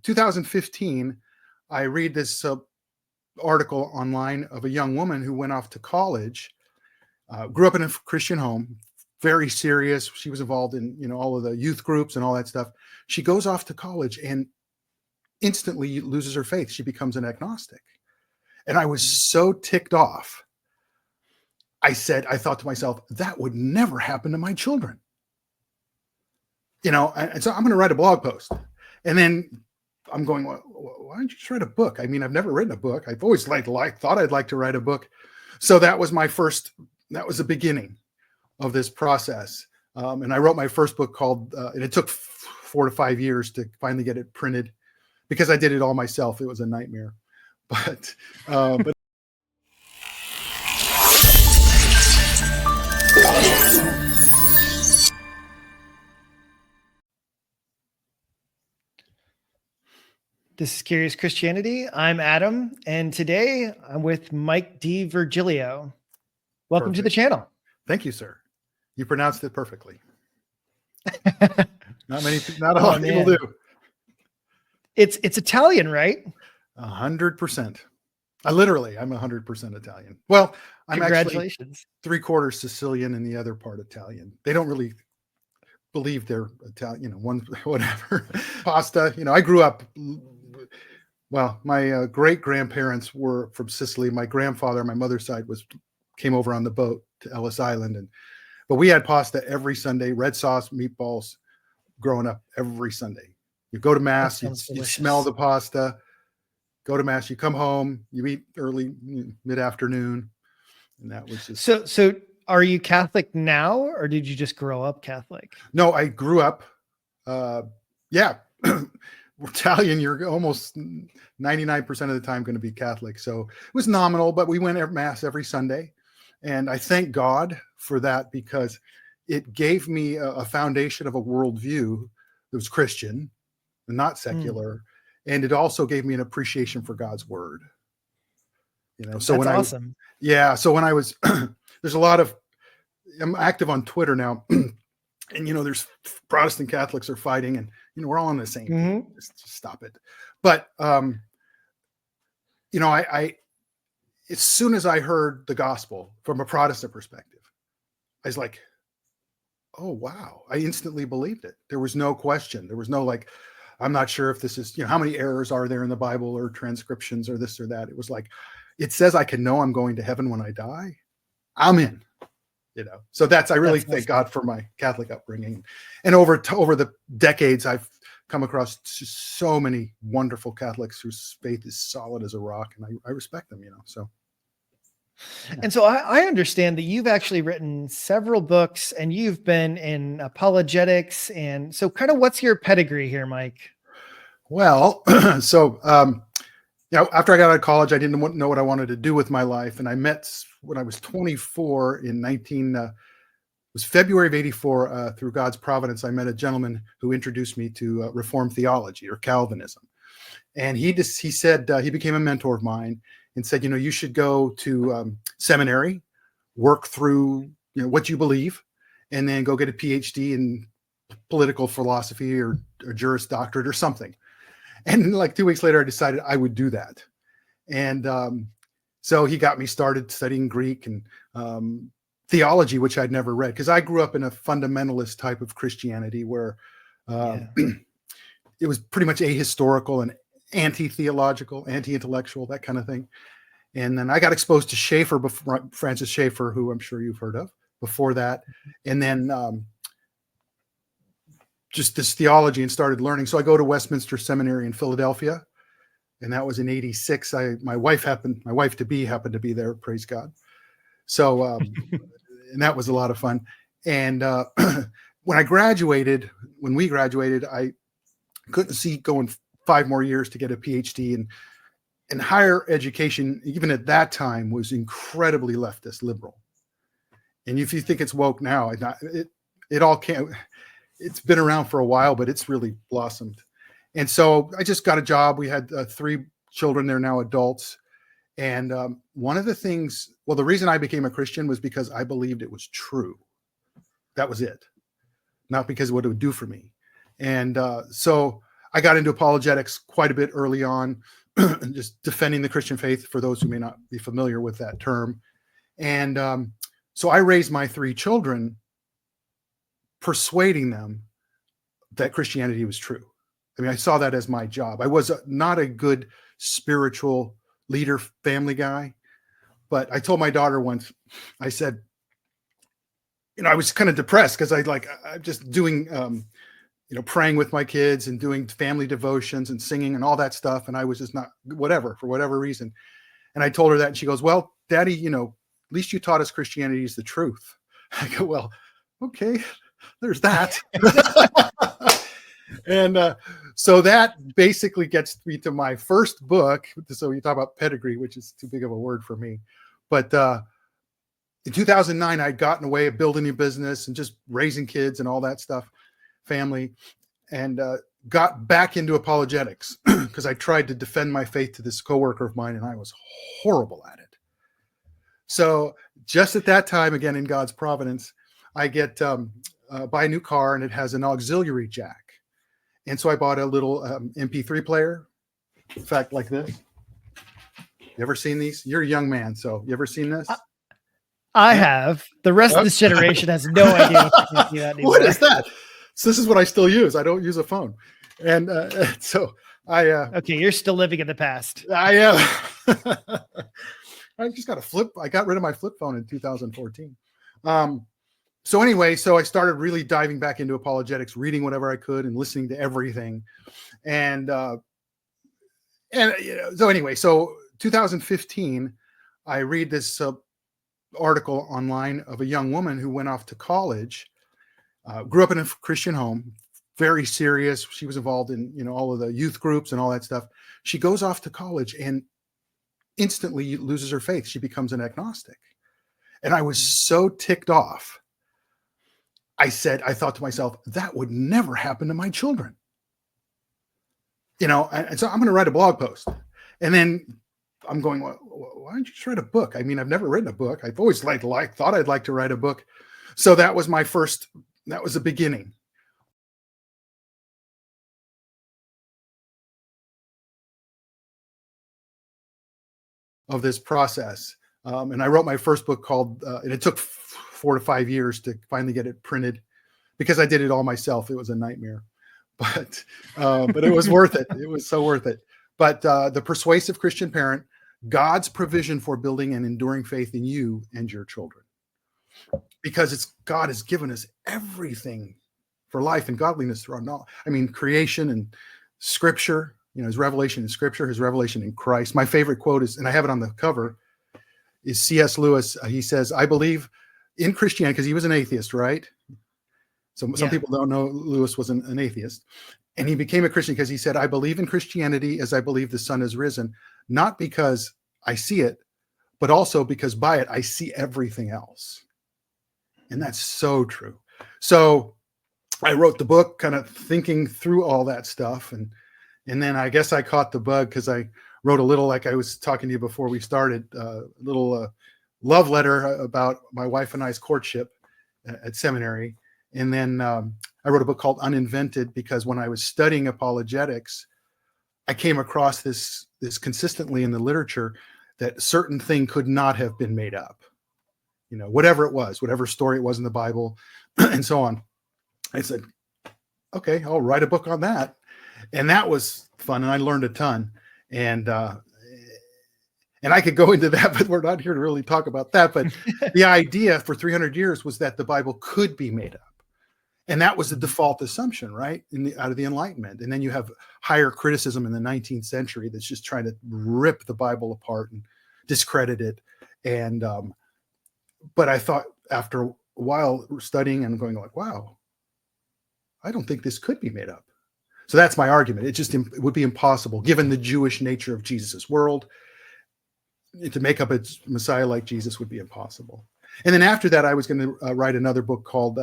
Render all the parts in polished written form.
2015, I read this article online of a young woman who went off to college, grew up in a Christian home, very serious. She was involved in, all of the youth groups and all that stuff. She goes off to college and instantly loses her faith. She becomes an agnostic. And I was so ticked off. I thought to myself, that would never happen to my children. And so I'm going to write a blog post. And then I'm going, well, why don't you just write a book? I mean, I've never written a book. I've always thought I'd like to write a book. So that was that was the beginning of this process. And I wrote my first book called, and it took 4 to 5 years to finally get it printed because I did it all myself. It was a nightmare, but This is Curious Christianity. I'm Adam, and today I'm with Mike.dvirgilio. Welcome to the channel. Thank you, sir. You pronounced it perfectly. Not a lot of people do. It's Italian, right? 100%. I'm 100% Italian. Well, I'm actually 3/4 Sicilian and the other part Italian. They don't really believe they're Italian, whatever. Pasta, I grew up, well, my great grandparents were from Sicily. My grandfather on my mother's side came over on the boat to Ellis Island. But we had pasta every Sunday, red sauce, meatballs, growing up every Sunday. You go to mass, you smell the pasta, go to mass, you come home, you eat early, mid-afternoon. And that was just... So are you Catholic now, or did you just grow up Catholic? No, I grew up, Italian, you're almost 99% of the time going to be Catholic. So it was nominal, but we went to mass every Sunday. And I thank God for that because it gave me a foundation of a worldview that was Christian and not secular. And it also gave me an appreciation for God's word. So that's awesome. So when I was, I'm active on Twitter now. And, there's Protestant Catholics are fighting and, we're all on the same team. Just stop it. But, as soon as I heard the gospel from a Protestant perspective, I was like, oh, wow. I instantly believed it. There was no question. There was no I'm not sure if this is, how many errors are there in the Bible or transcriptions or this or that. It was like, it says I can know I'm going to heaven when I die. I'm in. So I really thank God for my Catholic upbringing. And over the decades, I've come across so many wonderful Catholics whose faith is solid as a rock, and I respect them, so. Yeah. And so I understand that you've actually written several books and you've been in apologetics. And so kind of what's your pedigree here, Mike? Well, so, after I got out of college, I didn't know what I wanted to do with my life. And I met when I was 24 it was February of 84, through God's providence, I met a gentleman who introduced me to Reformed theology or Calvinism. And he said, he became a mentor of mine and said, you should go to seminary, work through, what you believe, and then go get a PhD in political philosophy or Juris Doctorate or something. And 2 weeks later, I decided I would do that. And so he got me started studying Greek and theology, which I'd never read, because I grew up in a fundamentalist type of Christianity where it was pretty much ahistorical and anti-theological, anti-intellectual, that kind of thing. And then I got exposed to Schaeffer, Francis Schaeffer, who I'm sure you've heard of before that. And then just this theology and started learning. So I go to Westminster Seminary in Philadelphia, and that was in 86. My wife to be happened to be there, praise God. So, and that was a lot of fun. And when we graduated, I couldn't see going 5 more years to get a PhD, and higher education, even at that time, was incredibly leftist liberal. And if you think it's woke now, it all can't. It's been around for a while, but it's really blossomed. And so I just got a job. We had 3 children. They're now adults. And one of the things, the reason I became a Christian was because I believed it was true. That was it. Not because of what it would do for me. And so I got into apologetics quite a bit early on, just defending the Christian faith for those who may not be familiar with that term. And so I raised my 3 children persuading them that Christianity was true. I mean, I saw that as my job. I was not a good spiritual leader, family guy, but I told my daughter once, I said, I was kind of depressed because I'm just doing, praying with my kids and doing family devotions and singing and all that stuff. And I was just not for whatever reason. And I told her that, and she goes, well, Daddy, at least you taught us Christianity is the truth. I go, well, okay, there's that. And so that basically gets me to my first book. So you talk about pedigree, which is too big of a word for me. But in 2009, I'd gotten away of building a business and just raising kids and all that stuff, family, and got back into apologetics because I tried to defend my faith to this coworker of mine, and I was horrible at it. So just at that time, again, in God's providence, I buy a new car, and it has an auxiliary jack. And so I bought a little MP3 player, in fact, like this. You ever seen these? You're a young man, so you ever seen this? I have. The rest of this generation has no idea what is that? So this is what I still use. I don't use a phone. And so okay, you're still living in the past. I am. I just got I got rid of my flip phone in 2014. So anyway, so I started really diving back into apologetics, reading whatever I could and listening to everything. And so anyway, so 2015, I read this article online of a young woman who went off to college, grew up in a Christian home, very serious. She was involved in, all of the youth groups and all that stuff. She goes off to college and instantly loses her faith. She becomes an agnostic. And I was so ticked off. I thought to myself, that would never happen to my children. And so I'm going to write a blog post. And then I'm going, well, why don't you just write a book? I mean, I've never written a book. I've always thought I'd like to write a book. So that was that was the beginning. Of this process. And I wrote my first book called, and it took 4 to 5 years to finally get it printed because I did it all myself. It was a nightmare, but it was worth it. It was so worth it. But The Persuasive Christian Parent, God's provision for building an enduring faith in you and your children. Because God has given us everything for life and godliness through our knowledge. I mean, creation and scripture, his revelation in scripture, his revelation in Christ. My favorite quote is, and I have it on the cover, is C.S. Lewis. He says, I believe in Christianity, because he was an atheist, right? So some people don't know Lewis was an atheist. And he became a Christian because he said, I believe in Christianity as I believe the sun has risen, not because I see it, but also because by it, I see everything else. And that's so true. So I wrote the book kind of thinking through all that stuff. And then I guess I caught the bug because I wrote a little, like I was talking to you before we started, a little love letter about my wife and I's courtship at seminary. And then I wrote a book called Uninvented because when I was studying apologetics, I came across this consistently in the literature that certain thing could not have been made up. Whatever it was, whatever story it was in the Bible and so on. I said, okay, I'll write a book on that. And that was fun. And I learned a ton. And I could go into that, but we're not here to really talk about that. But the idea for 300 years was that the Bible could be made up. And that was the default assumption, right? Out of the Enlightenment. And then you have higher criticism in the 19th century that's just trying to rip the Bible apart and discredit it. And but I thought after a while studying and going like, wow, I don't think this could be made up. So that's my argument. It would be impossible, given the Jewish nature of Jesus's world, to make up a Messiah like Jesus would be impossible. And then after that, I was going to write another book called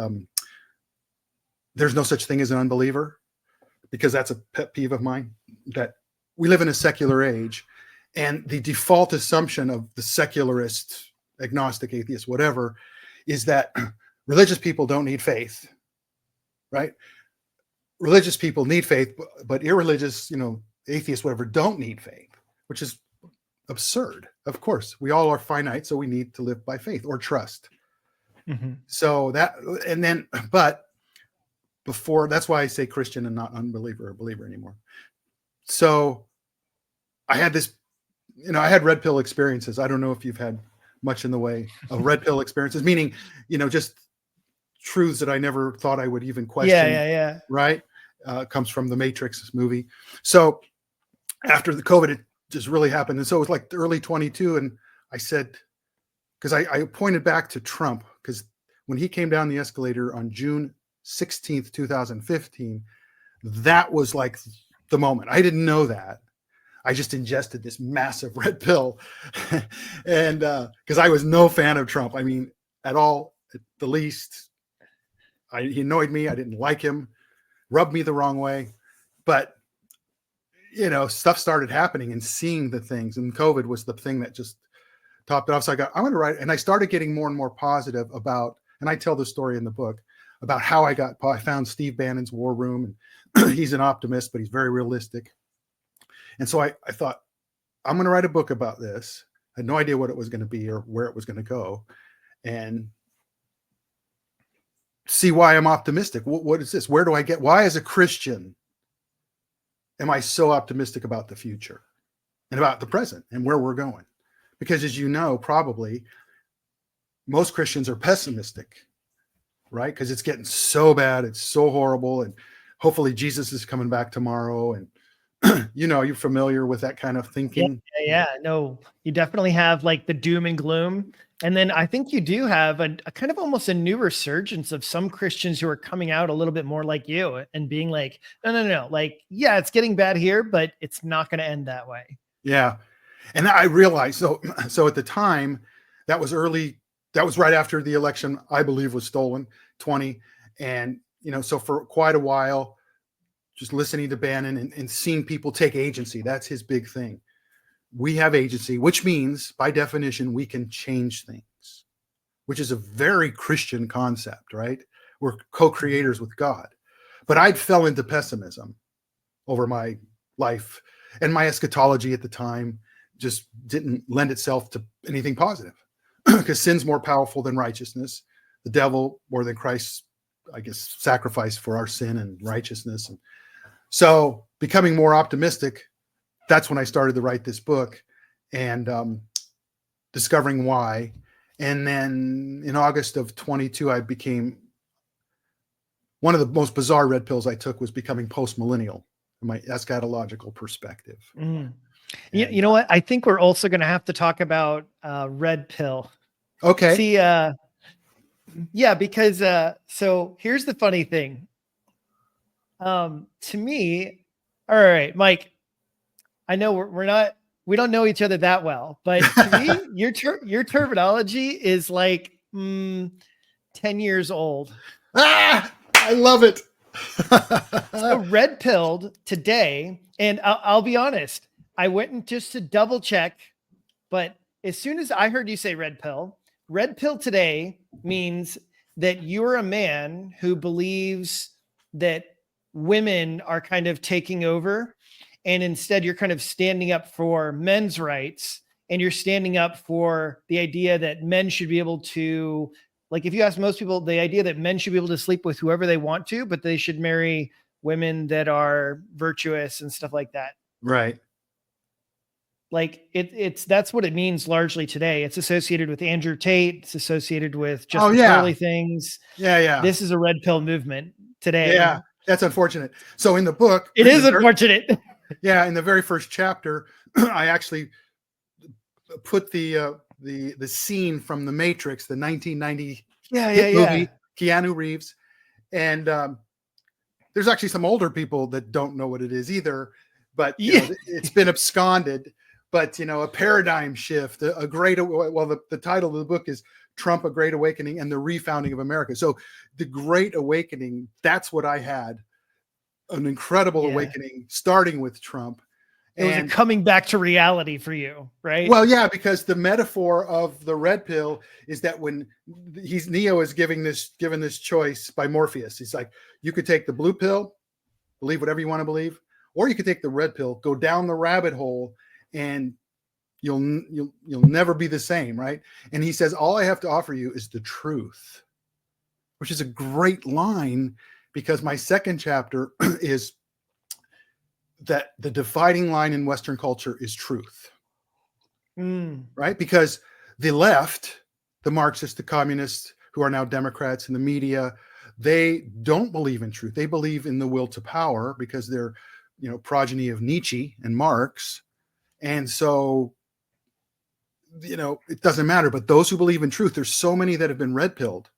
There's No Such Thing as an Unbeliever, because that's a pet peeve of mine, that we live in a secular age, and the default assumption of the secularist, agnostic, atheist, whatever, is that religious people don't need faith, right? religious people need faith, but irreligious, atheists, whatever, don't need faith, which is absurd. Of course, we all are finite, so we need to live by faith or trust. Mm-hmm. So that, and then, but before, that's why I say Christian and not unbeliever or believer anymore. So I had this, I had red pill experiences. I don't know if you've had much in the way of red pill experiences, meaning, just truths that I never thought I would even question. Yeah. Right. Comes from the Matrix movie. So after the COVID, it just really happened. And so it was like early 22. And I said, because I pointed back to Trump, because when he came down the escalator on June 16th, 2015, that was like the moment. I didn't know that. I just ingested this massive red pill. And because I was no fan of Trump. I mean, at all, at the least. He annoyed me. I didn't like him, rubbed me the wrong way. But, stuff started happening and seeing the things. And COVID was the thing that just topped it off. So I'm going to write. And I started getting more and more positive about, and I tell the story in the book, about how I found Steve Bannon's War Room. And he's an optimist, but he's very realistic. And so I thought, I'm going to write a book about this. I had no idea what it was going to be or where it was going to go. And see why I'm optimistic. What is this? Where do I get? Why, as a Christian, am I so optimistic about the future and about the present and where we're going? Because, as you know, probably most Christians are pessimistic, right? Because it's getting so bad, it's so horrible, and hopefully Jesus is coming back tomorrow. And you're familiar with that kind of thinking. Yeah. No, you definitely have like the doom and gloom. And then I think you do have a kind of almost a new resurgence of some Christians who are coming out a little bit more like you and being like, no. Like, yeah, it's getting bad here, but it's not going to end that way. Yeah. And I realized, so at the time, that was right after the election, I believe, was stolen, 20. And, so for quite a while, just listening to Bannon and seeing people take agency, that's his big thing. We have agency, which means, by definition, we can change things, which is a very Christian concept, right? We're co-creators with God. But I fell into pessimism over my life, and my eschatology at the time just didn't lend itself to anything positive, because sin's more powerful than righteousness. The devil more than Christ's, sacrifice for our sin and righteousness. And so becoming more optimistic, that's when I started to write this book, and discovering why. And then in August of 22, I became, one of the most bizarre red pills I took was becoming post-millennial, from my eschatological perspective. Mm. You know what? I think we're also going to have to talk about red pill. Okay. See, yeah, because so here's the funny thing. To me, all right, Mike, I know we don't know each other that well, but to me, your terminology is like 10 years old. I love it. So red pilled today, and I'll be honest, I went and just to double check, but as soon as I heard you say red pill today means that you're a man who believes that women are kind of taking over, and instead you're kind of standing up for men's rights, and you're standing up for the idea that men should be able to, like, if you ask most people, the idea that men should be able to sleep with whoever they want to, but they should marry women that are virtuous and stuff like that. Right. Like that's what it means largely today. It's associated with Andrew Tate. It's associated with just early things. Yeah. This is a red pill movement today. Yeah. That's unfortunate. So in the book, it is unfortunate. Yeah. In the very first chapter, I actually put the scene from the Matrix, the 1990 movie, Keanu Reeves. And there's actually some older people that don't know what it is either, but it's been absconded. But, a paradigm shift, the title of the book is Trump, A Great Awakening and the Refounding of America. So the Great Awakening, that's what I had, an incredible awakening starting with Trump. It was a coming back to reality for you, right? Well, yeah, because the metaphor of the red pill is that when Neo is given this choice by Morpheus, he's like, you could take the blue pill believe whatever you want to believe, or you could take the red pill, go down the rabbit hole, and you'll never be the same, right? And he says, all I have to offer you is the truth, which is a great line, because my second chapter is that the dividing line in Western culture is truth, right? Because the left, the Marxists, the communists, who are now Democrats, in the media, they don't believe in truth. They believe in the will to power, because they're, progeny of Nietzsche and Marx. And so, it doesn't matter. But those who believe in truth, there's so many that have been red pilled.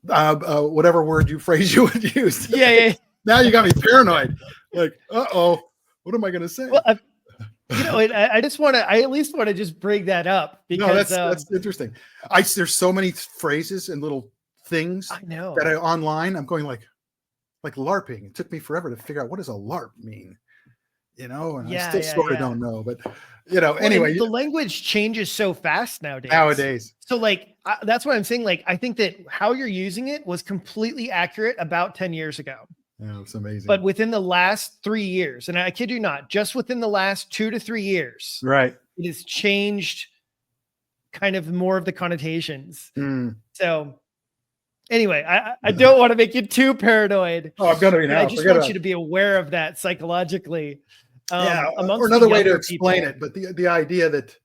Whatever phrase you would use. Yeah. Now you got me paranoid. Like, what am I going to say? Well, I at least want to just bring that up, because that's interesting. There's so many phrases and little things I know that online I'm going like LARPing. It took me forever to figure out, what does a LARP mean? And I still sort of don't know, but anyway, the language changes so fast nowadays. So that's what I'm saying. Like, I think that how you're using it was completely accurate about 10 years ago. Yeah, it's amazing. But within the last 3 years, and I kid you not, just within the last 2 to 3 years, right, it has changed kind of more of the connotations. So anyway, I don't want to make you too paranoid. Oh, I'm going to be now. I just want you to be aware of that psychologically. Or another way to explain it, but the idea that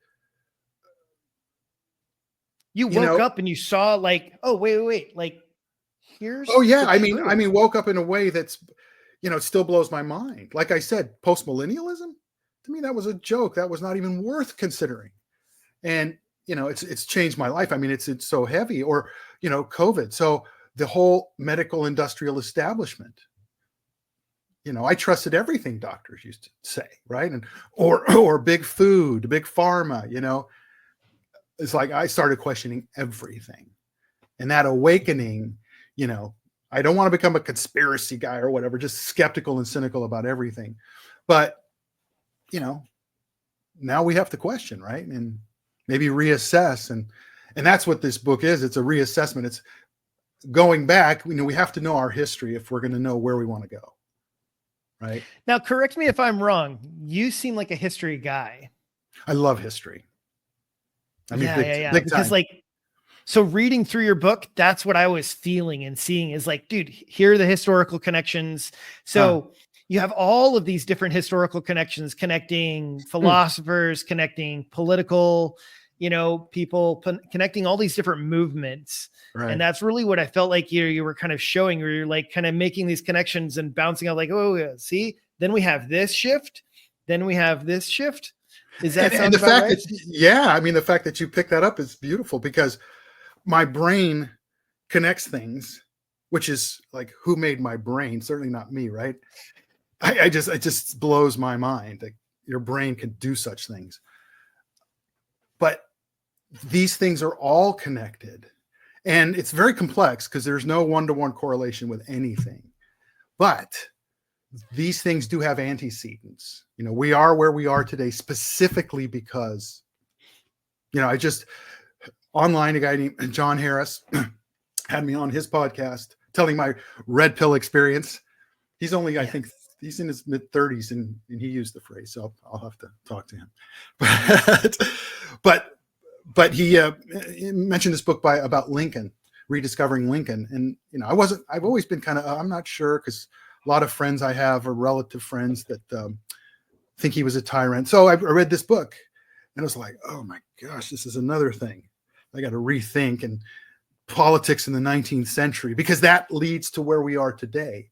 you woke up and you saw wait, like, here's I mean, woke up in a way that's, it still blows my mind. Like I said, post-millennialism, to me, that was a joke. That was not even worth considering. And, it's changed my life. I mean, it's so heavy. Or, COVID. So the whole medical industrial establishment, I trusted everything doctors used to say, right? And, or big food, big pharma, it's like, I started questioning everything. And that awakening, I don't want to become a conspiracy guy or whatever, just skeptical and cynical about everything. But, now we have to question, right? And maybe reassess. And that's what this book is. It's a reassessment. It's going back. We have to know our history if we're going to know where we want to go. Right. Now, correct me if I'm wrong. You seem like a history guy. I love history. I mean, big because time. So reading through your book, that's what I was feeling and seeing is like, dude, here are the historical connections. So you have all of these different historical connections, connecting philosophers, connecting political, people, connecting all these different movements. Right. And that's really what I felt like you were kind of showing, where you're like kind of making these connections and bouncing out like, see, then we have this shift. Then we have this shift. Is that and the fact right? that, the fact that you pick that up is beautiful, because my brain connects things, which is like, who made my brain? Certainly not me, right? It just blows my mind. Like, your brain can do such things. But these things are all connected. And it's very complex, because there's no one-to-one correlation with anything. But these things do have antecedents. We are where we are today specifically because, online, a guy named John Harris had me on his podcast telling my red pill experience. He's only, I think, he's in his mid 30s and he used the phrase, so I'll have to talk to him. But he mentioned this book about Lincoln, rediscovering Lincoln. And I've always been kind of, I'm not sure, because a lot of friends I have are relative friends that think he was a tyrant. So I read this book and I was like, oh my gosh, this is another thing I got to rethink, and politics in the 19th century, because that leads to where we are today,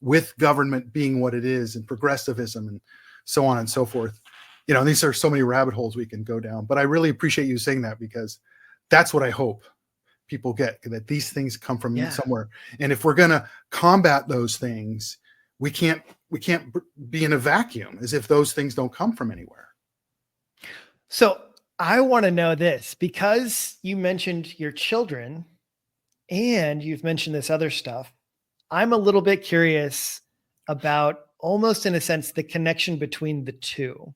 with government being what it is, and progressivism and so on and so forth. These are so many rabbit holes we can go down, but I really appreciate you saying that, because that's what I hope people get, that these things come from somewhere. And if we're going to combat those things, we can't be in a vacuum, as if those things don't come from anywhere. So I want to know this, because you mentioned your children and you've mentioned this other stuff. I'm a little bit curious about, almost in a sense, the connection between the two.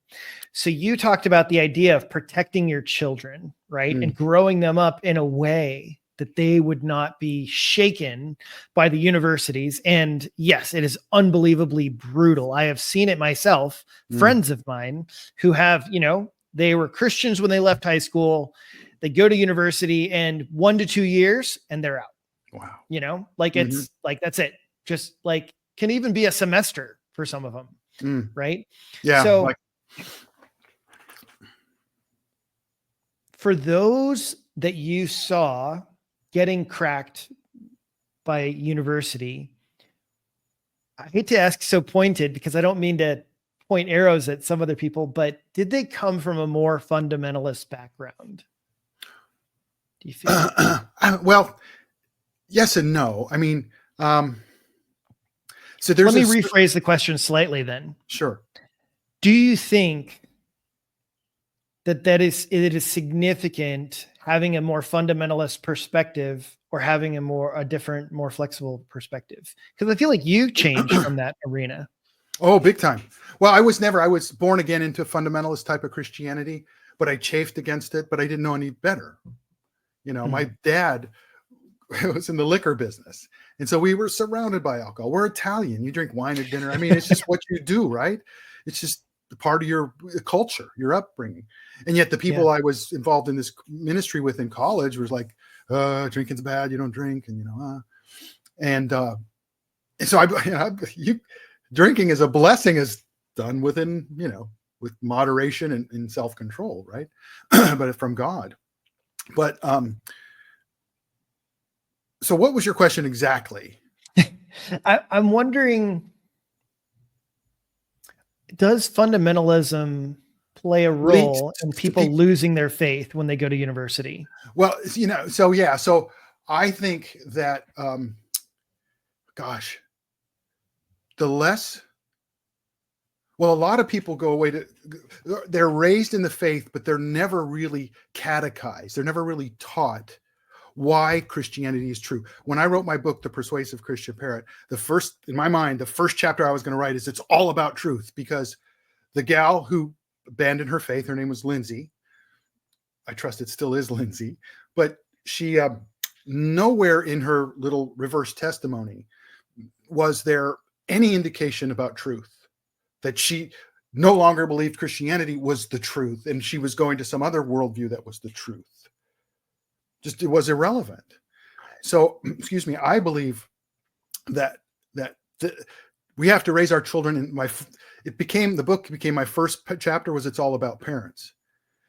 So you talked about the idea of protecting your children, right? And growing them up in a way that they would not be shaken by the universities. And yes, it is unbelievably brutal. I have seen it myself, friends of mine who have, they were Christians when they left high school. They go to university and 1 to 2 years and they're out. Wow. It's like, that's it. Just like can even be a semester for some of them. Right. Yeah. So for those that you saw getting cracked by university, I hate to ask so pointed because I don't mean to point arrows at some other people, but did they come from a more fundamentalist background? Do you feel? Well, yes and no. I mean, so let me rephrase the question slightly then. Sure. Do you think that it is significant having a more fundamentalist perspective or having a different, more flexible perspective? Because I feel like you changed from that arena. Oh, big time. Well, I was born again into fundamentalist type of Christianity, but I chafed against it, but I didn't know any better. My dad was in the liquor business. And so we were surrounded by alcohol. We're Italian. You drink wine at dinner. I mean, it's just what you do, right? It's just part of your culture, your upbringing. And yet the people I was involved in this ministry with in college was like, drinking's bad. You don't drink. And, so drinking is a blessing is done within, with moderation and self-control, right? But from God. But, so what was your question exactly? I'm wondering, does fundamentalism play a role in people losing their faith when they go to university? Well, so I think that, a lot of people go away they're raised in the faith, but they're never really catechized. They're never really taught why Christianity is true. When I wrote my book, The Persuasive Christian Parent, in my mind, the first chapter I was going to write is it's all about truth, because the gal who abandoned her faith, her name was Lindsay. I trust it still is Lindsay, but she, nowhere in her little reverse testimony was there any indication about truth, that she no longer believed Christianity was the truth and she was going to some other worldview that was the truth. Just, it was irrelevant. So, excuse me, I believe that we have to raise our children. And the book became my first chapter was it's all about parents,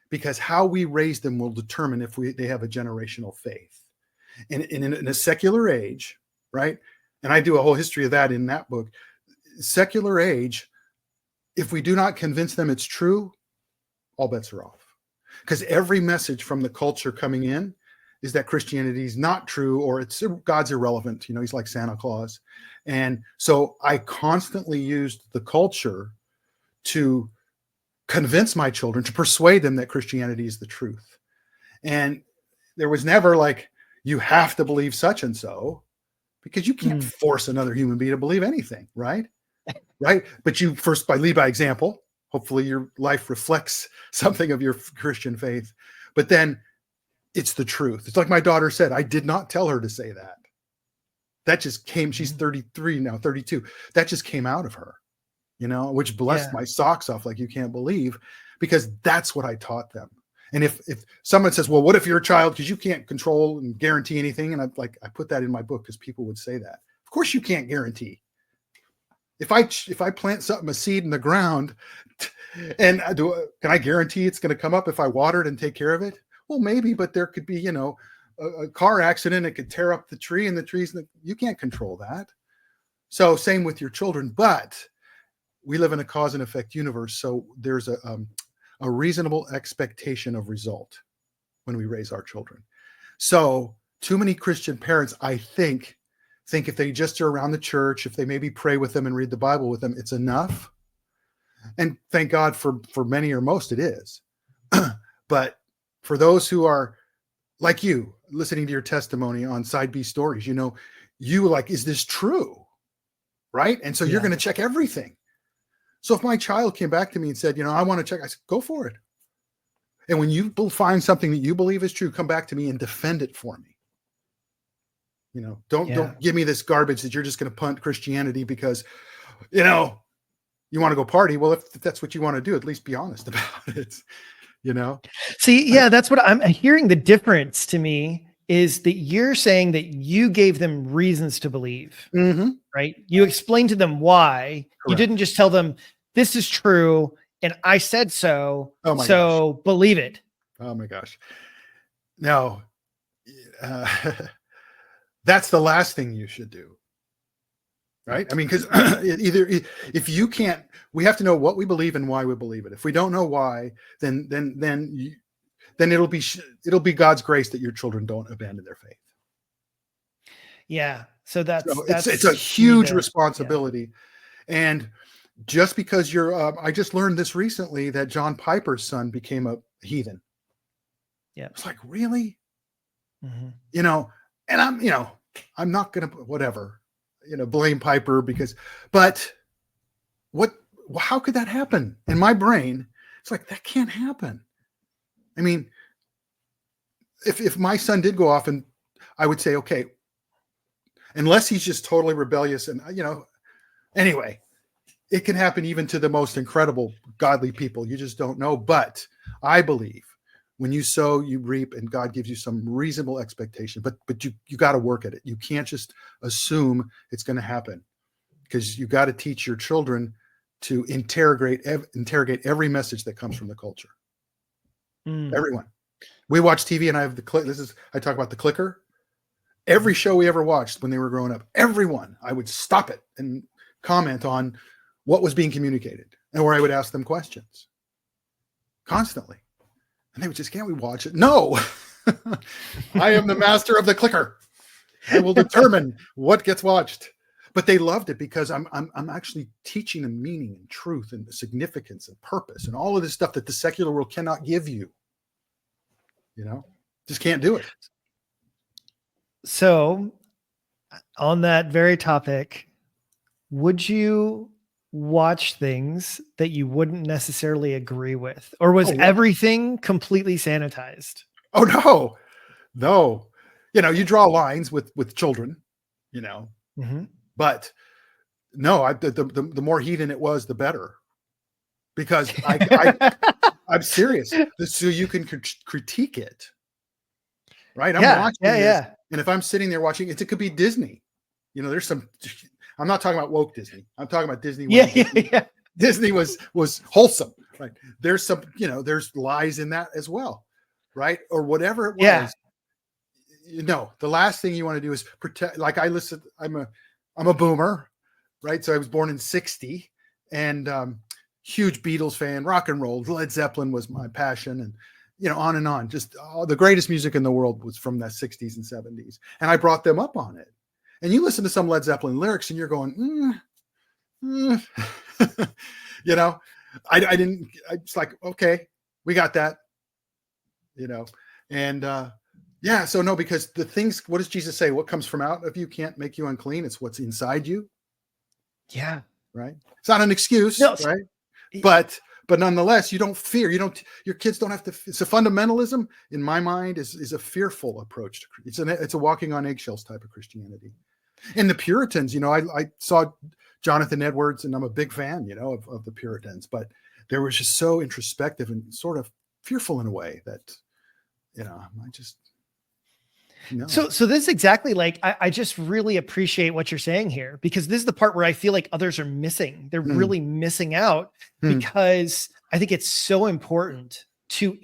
because how we raise them will determine if they have a generational faith. And in a secular age, right? And I do a whole history of that in that book. Secular age, if we do not convince them it's true, all bets are off. Because every message from the culture coming in is that Christianity is not true, or God's irrelevant. He's like Santa Claus. And so I constantly used the culture to convince my children, to persuade them that Christianity is the truth. And there was never like, you have to believe such and so, because you can't force another human being to believe anything, right? Right. But you first lead by example. Hopefully your life reflects something of your Christian faith, but then it's the truth. It's like my daughter said, I did not tell her to say that. That just came, she's 33 now, 32. That just came out of her, which blessed my socks off like you can't believe, because that's what I taught them. And if someone says, well, what if you're a child, because you can't control and guarantee anything? And I put that in my book because people would say that. Of course you can't guarantee. If I plant a seed in the ground, and can I guarantee it's going to come up if I water it and take care of it? Well, maybe, but there could be, a car accident. It could tear up the tree, and you can't control that. So same with your children, but we live in a cause and effect universe. So there's a reasonable expectation of result when we raise our children. So too many Christian parents, I think if they just are around the church, if they maybe pray with them and read the Bible with them, it's enough. And thank God for many or most it is. But for those who are like you, listening to your testimony on Side B Stories, you like, is this true? Right? And so you're going to check everything. So if my child came back to me and said, I want to check, I said, go for it. And when you find something that you believe is true, come back to me and defend it for me. Don't give me this garbage that you're just going to punt Christianity because, you want to go party. Well, if that's what you want to do, at least be honest about it, See, that's what I'm hearing. The difference to me is that you're saying that you gave them reasons to believe, right? You explained to them why. Correct. You didn't just tell them this is true and I said so. Oh my gosh. Believe it. Oh my gosh. No, that's the last thing you should do. Right. I mean, because if you can't, we have to know what we believe and why we believe it. If we don't know why, then it'll be God's grace that your children don't abandon their faith. Yeah. So it's a huge responsibility. Yeah. And just because I just learned this recently that John Piper's son became a heathen. Yeah. It's like, really? And I'm not going to, whatever, blame Piper but how could that happen? In my brain, it's like, that can't happen. I mean, if my son did go off, and I would say, okay, unless he's just totally rebellious and, anyway, it can happen even to the most incredible godly people. You just don't know. But I believe when you sow, you reap, and God gives you some reasonable expectation, but you got to work at it. You can't just assume it's going to happen, because you got to teach your children to interrogate every message that comes from the culture. Everyone. We watch TV, and I have I talk about the clicker. Every show we ever watched when they were growing up, everyone, I would stop it and comment on what was being communicated, and where I would ask them questions constantly. And they would just, can't we watch it? No, I am the master of the clicker. I will determine what gets watched. But they loved it because I'm actually teaching them meaning and truth and significance and purpose and all of this stuff that the secular world cannot give you. Just can't do it. So on that very topic, would you watch things that you wouldn't necessarily agree with, or was everything completely sanitized? Oh, no. You draw lines with children, but no, the more heathen it was, the better, because I'm serious. So you can critique it, right? I'm watching this, and if I'm sitting there watching it, it could be Disney. There's some. I'm not talking about woke Disney. I'm talking about Disney. Disney was wholesome, right? There's some, there's lies in that as well, right? Or whatever it was. The last thing you want to do is protect. Like I'm a boomer, right? So I was born in '60, and huge Beatles fan, rock and roll. Led Zeppelin was my passion, and on and on. Just the greatest music in the world was from the '60s and '70s, and I brought them up on it. And you listen to some Led Zeppelin lyrics, and you're going, I didn't. It's like, okay, we got that, and so no, because the things. What does Jesus say? What comes from out of you can't make you unclean. It's what's inside you. Yeah. Right. It's not an excuse, right? But nonetheless, you don't fear. Your kids don't have to. It's a fundamentalism, in my mind, is a fearful approach to. It's a walking on eggshells type of Christianity. And the Puritans, I saw Jonathan Edwards, and I'm a big fan, of the Puritans, but they were just so introspective and sort of fearful in a way that, I just. No. So this is exactly like, I just really appreciate what you're saying here, because this is the part where I feel like others are missing. They're really missing out, because I think it's so important to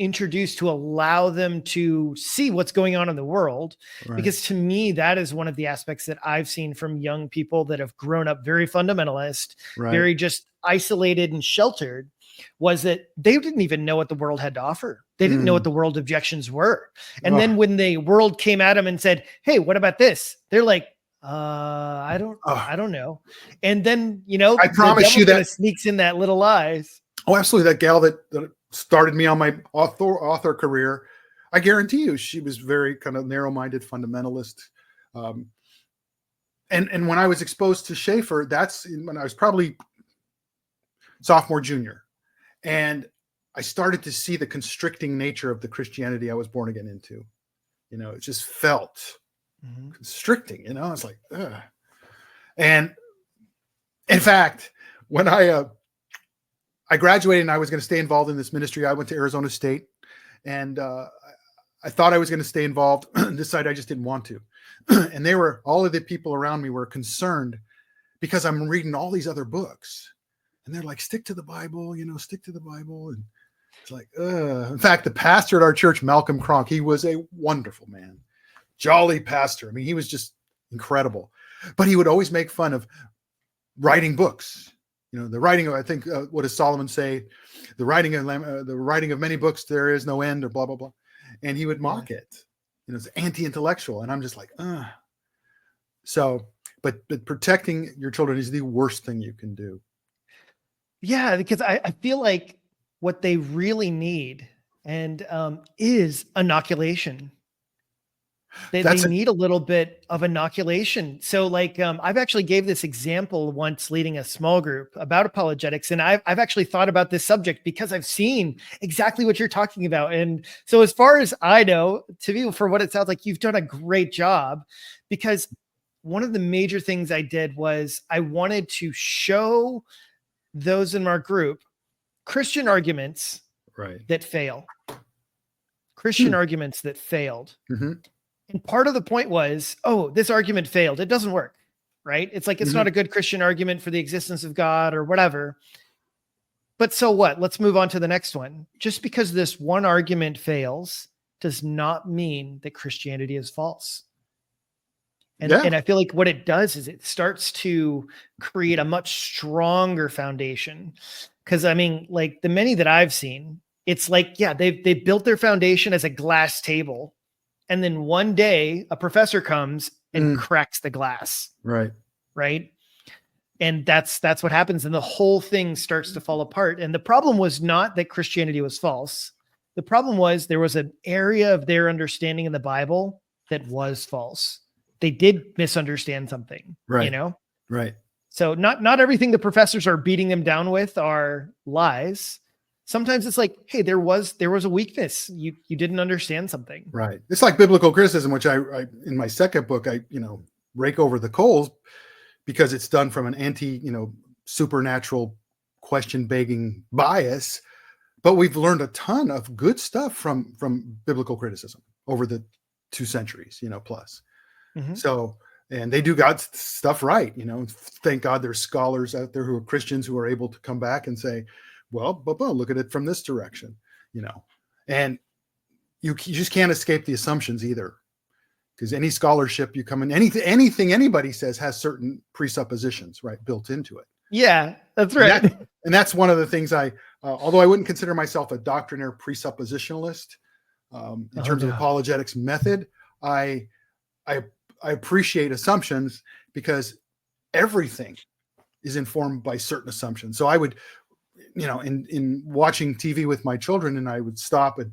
allow them to see what's going on in the world. Right. Because to me, that is one of the aspects that I've seen from young people that have grown up very fundamentalist, very just isolated and sheltered, was that they didn't even know what the world had to offer. They didn't know what the world objections were. And then when the world came at them and said, hey, what about this? They're like, I don't know. And then, I promise you that sneaks in that little lies. Oh, absolutely. That gal that started me on my author career, I guarantee you, she was very kind of narrow-minded fundamentalist. And when I was exposed to Schaeffer, that's when I was probably sophomore, junior. And I started to see the constricting nature of the Christianity I was born again into. It just felt constricting, it's like, ugh. And in fact, when I graduated and I was going to stay involved in this ministry, I went to Arizona State, and I thought I was going to stay involved. Decided I just didn't want to. And all of the people around me were concerned because I'm reading all these other books, and they're like, stick to the Bible, stick to the Bible. And it's like, in fact, the pastor at our church, Malcolm Cronk, he was a wonderful man, jolly pastor. I mean, he was just incredible, but he would always make fun of writing books. The writing of, I think, what does Solomon say? The writing of many books, there is no end, or blah, blah, blah. And he would mock it. It's anti-intellectual. And I'm just like, So, but protecting your children is the worst thing you can do. Yeah, because I feel like what they really need is inoculation. They need a little bit of inoculation. So like, I've actually gave this example once leading a small group about apologetics. And I've actually thought about this subject because I've seen exactly what you're talking about. And so as far as I know, to me, for what it sounds like, you've done a great job, because one of the major things I did was I wanted to show those in our group Christian arguments that fail. Christian arguments that failed. Mm-hmm. And part of the point was, this argument failed. It doesn't work, right? It's like, it's not a good Christian argument for the existence of God or whatever. But so what? Let's move on to the next one. Just because this one argument fails does not mean that Christianity is false. And I feel like what it does is it starts to create a much stronger foundation. Because I mean, like the many that I've seen, it's like, they built their foundation as a glass table. And then one day a professor comes and cracks the glass. Right. And that's what happens. And the whole thing starts to fall apart. And the problem was not that Christianity was false. The problem was there was an area of their understanding in the Bible that was false. They did misunderstand something, Right. So not everything the professors are beating them down with are lies. Sometimes it's like, hey, there was a weakness. You didn't understand something. Right. It's like biblical criticism, which I in my second book, I rake over the coals because it's done from an supernatural question begging bias. But we've learned a ton of good stuff from biblical criticism over the 2 centuries, plus. Mm-hmm. So, and they do God's stuff right. Thank God there's scholars out there who are Christians who are able to come back and say, well, look at it from this direction, and you just can't escape the assumptions either, because any scholarship you come in, anything anybody says has certain presuppositions, right, built into it. Yeah, that's right. And that's one of the things although I wouldn't consider myself a doctrinaire presuppositionalist in terms of apologetics method, I appreciate assumptions because everything is informed by certain assumptions. So I would, in watching TV with my children, and I would stop and,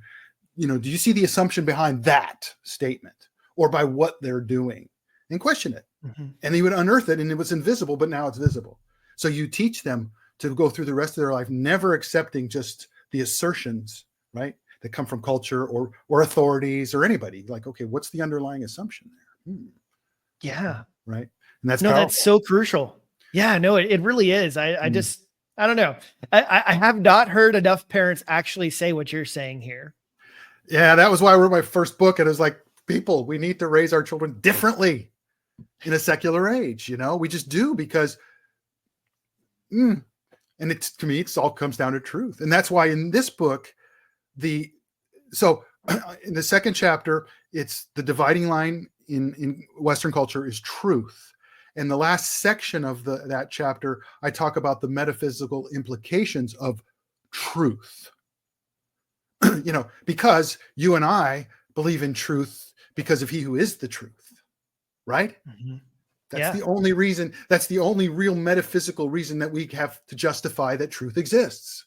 do you see the assumption behind that statement or by what they're doing, and question it? Mm-hmm. And they would unearth it, and it was invisible, but now it's visible. So you teach them to go through the rest of their life, never accepting just the assertions, right, that come from culture or authorities or anybody. Like, okay, what's the underlying assumption there? Yeah. Right. And that's that's so crucial. Yeah, no, it really is. I don't know. I have not heard enough parents actually say what you're saying here. Yeah, that was why I wrote my first book. And it was like, people, we need to raise our children differently in a secular age. We just do, because, and to me, it all comes down to truth. And that's why in this book, in the second chapter, it's the dividing line in Western culture is truth. And the last section of that chapter, I talk about the metaphysical implications of truth. Because you and I believe in truth because of He who is the truth, right? Mm-hmm. That's the only reason. That's the only real metaphysical reason that we have to justify that truth exists,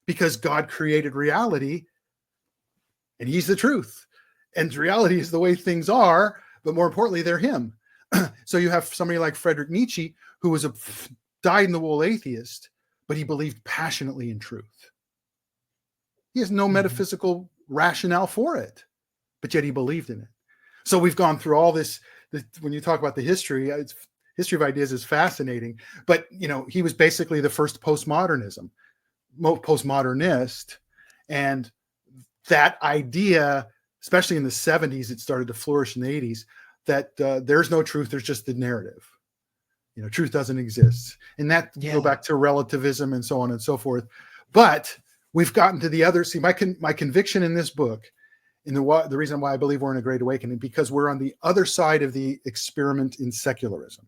because God created reality, and He's the truth, and reality is the way things are. But more importantly, they're Him. So you have somebody like Friedrich Nietzsche, who was a dyed-in-the-wool atheist, but he believed passionately in truth. He has no metaphysical rationale for it, but yet he believed in it. So we've gone through all this. When you talk about the history, history of ideas is fascinating. But he was basically the first postmodernist, and that idea, especially in the 70s, it started to flourish in the 80s. That there's no truth, there's just the narrative. Truth doesn't exist, and that go back to relativism and so on and so forth. But we've gotten to the other. See, my conviction in this book, and the reason why I believe we're in a great awakening, because we're on the other side of the experiment in secularism.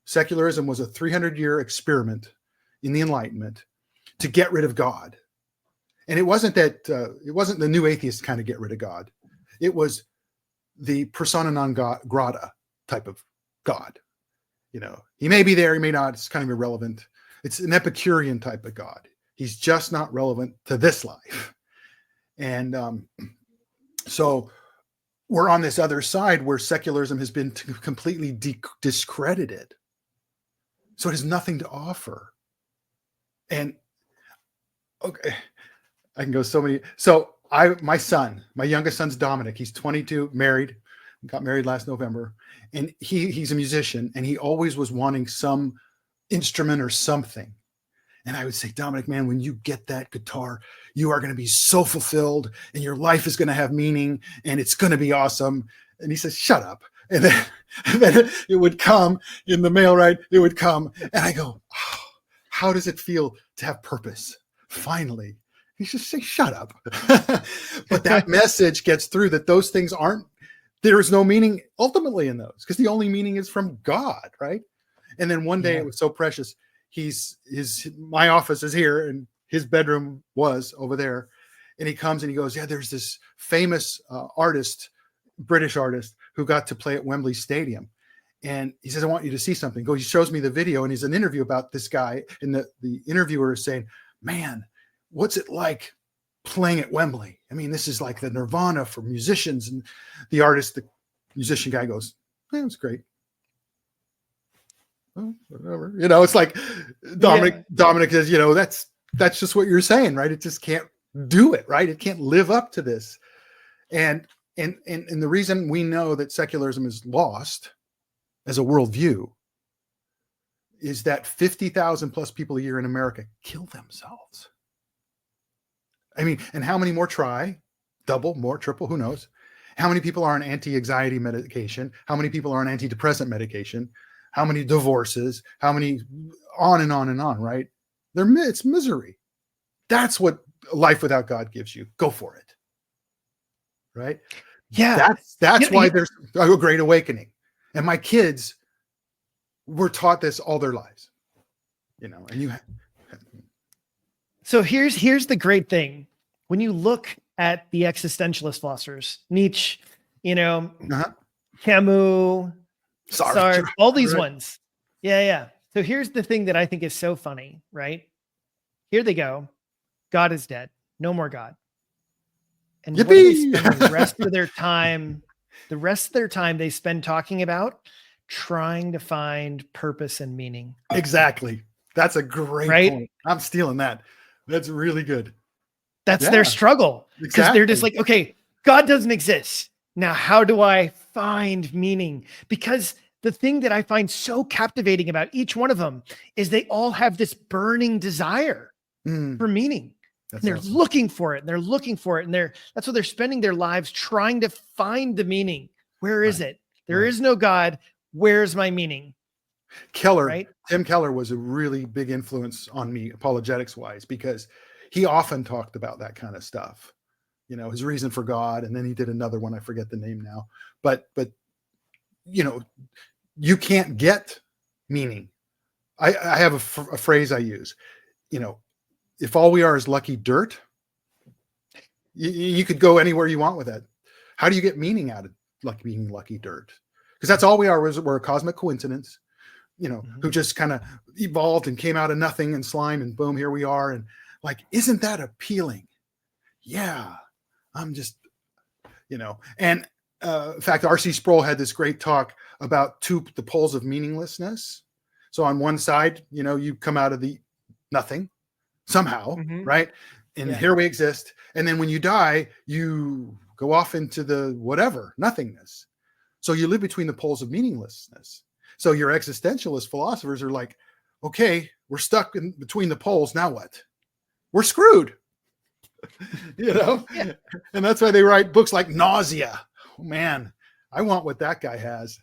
Secularism was a 300-year experiment in the Enlightenment to get rid of God, and it wasn't the new atheist kind of get rid of God. It was the persona non grata type of God. He may be there, he may not. It's kind of irrelevant. It's an Epicurean type of God. He's just not relevant to this life. And so we're on this other side where secularism has been completely discredited. So it has nothing to offer. And okay, I can go so many. So my youngest son's Dominic. He's 22, married. Got married last November, and he's a musician, and he always was wanting some instrument or something. And I would say, Dominic, man, when you get that guitar, you are going to be so fulfilled, and your life is going to have meaning, and it's going to be awesome. And he says, shut up. And then it would come in the mail, right? It would come, and I go, oh, how does it feel to have purpose? Finally. He just say, shut up. But that message gets through that those things there is no meaning ultimately in those, because the only meaning is from God, right? And then one day it was so precious. My office is here, and his bedroom was over there. And he comes and he goes, yeah, there's this famous British artist who got to play at Wembley Stadium. And he says, I want you to see something. He shows me the video, and he's an interview about this guy. And the interviewer is saying, man, what's it like playing at Wembley? I mean, this is like the nirvana for musicians. And the musician guy goes, it was great. Well, whatever. It's like Dominic says, that's just what you're saying, right? It just can't do it, right? It can't live up to this. And the reason we know that secularism is lost as a worldview is that 50,000 plus people a year in America kill themselves. I mean, and how many more try? Double, more, triple, who knows? How many people are on anti-anxiety medication? How many people are on antidepressant medication? How many divorces? How many on and on and on, right? It's misery. That's what life without God gives you. Go for it. Right? Yeah. That's why there's a great awakening. And my kids were taught this all their lives. So here's the great thing. When you look at the existentialist philosophers, Nietzsche, Camus, Sartre, all these ones. Yeah. So here's the thing that I think is so funny, right? Here they go. God is dead. No more God. And what do they spend the rest of their time? The rest of their time they spend talking about trying to find purpose and meaning. Exactly. That's a great point. I'm stealing that. That's really good. That's their struggle. Because they're just like, okay, God doesn't exist. Now, how do I find meaning? Because the thing that I find so captivating about each one of them is they all have this burning desire for meaning. And they're looking for it. And they're looking for it. And that's what they're spending their lives trying to find the meaning. Where is it? There is no God. Where's my meaning? Tim Keller was a really big influence on me, apologetics wise, because he often talked about that kind of stuff, his reason for God. And then he did another one. I forget the name now, but you can't get meaning. I have a phrase I use, if all we are is lucky dirt, you could go anywhere you want with that. How do you get meaning out of being lucky dirt? Because that's all we are. We're a cosmic coincidence, who just kind of evolved and came out of nothing and slime, and boom, here we are. And isn't that appealing? Yeah, I'm just, and in fact, R.C. Sproul had this great talk about the poles of meaninglessness. So on one side, you come out of the nothing somehow, right? And here we exist. And then when you die, you go off into the whatever, nothingness. So you live between the poles of meaninglessness. So your existentialist philosophers are like, okay, we're stuck in between the poles. Now what? We're screwed. You know? Yeah. And that's why they write books like Nausea. Oh, man, I want what that guy has.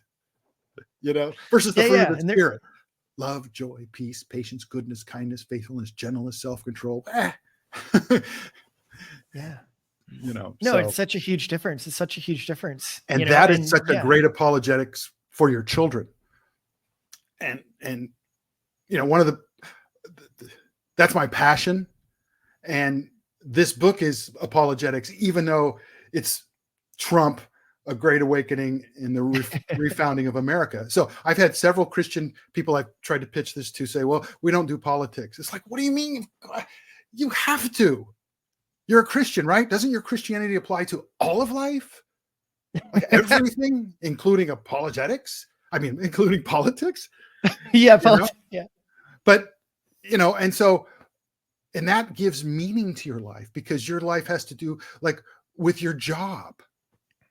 You know, versus the fruit of the spirit. Love, joy, peace, patience, goodness, kindness, faithfulness, gentleness, self-control. Yeah. You know, no, it's such a huge difference. It's such a huge difference. And you know? that is such a great apologetics for your children. And you know, one of that's my passion. And this book is apologetics, even though it's Trump, a great awakening in the refounding of America. So I've had several Christian people I've tried to pitch this to say, well, we don't do politics. It's like, what do you mean? You have to. You're a Christian, right? Doesn't your Christianity apply to all of life? Like everything, including apologetics? I mean, including politics? Yeah. But, you know, and that gives meaning to your life, because your life has to do like with your job,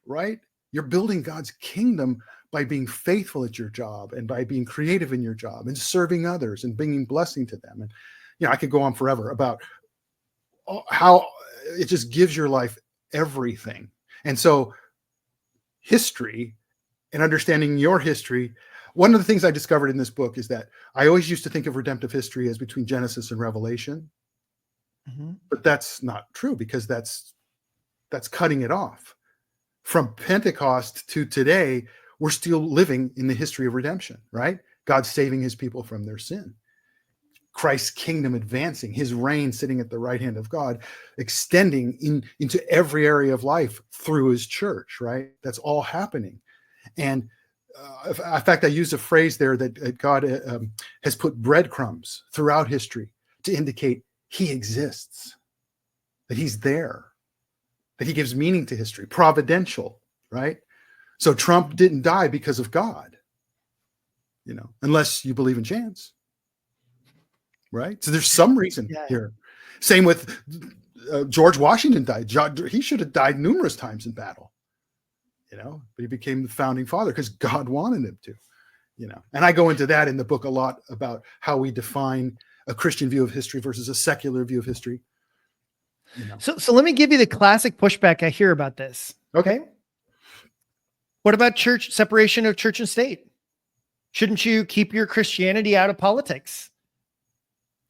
right? You're building God's kingdom by being faithful at your job and by being creative in your job and serving others and bringing blessing to them. And, you know, I could go on forever about how it just gives your life everything. And so history and understanding your history, one of the things I discovered in this book is that I always used to think of redemptive history as between Genesis and Revelation, but that's not true, because that's cutting it off. From Pentecost to today, we're still living in the history of redemption, right? God saving his people from their sin. Christ's kingdom advancing, his reign sitting at the right hand of God, extending into every area of life through his church, right? That's all happening. And in fact, I used a phrase there that God has put breadcrumbs throughout history to indicate he exists, that he's there, that he gives meaning to history, providential, right? So Trump didn't die because of God, you know, unless you believe in chance. Right. So there's some reason here. Same with George Washington died. He should have died numerous times in battle, you know, but he became the founding father because God wanted him to, you know. And I go into that in the book a lot about how we define a Christian view of history versus a secular view of history. You know. So let me give you the classic pushback I hear about this. Okay. What about church separation of church and state? Shouldn't you keep your Christianity out of politics?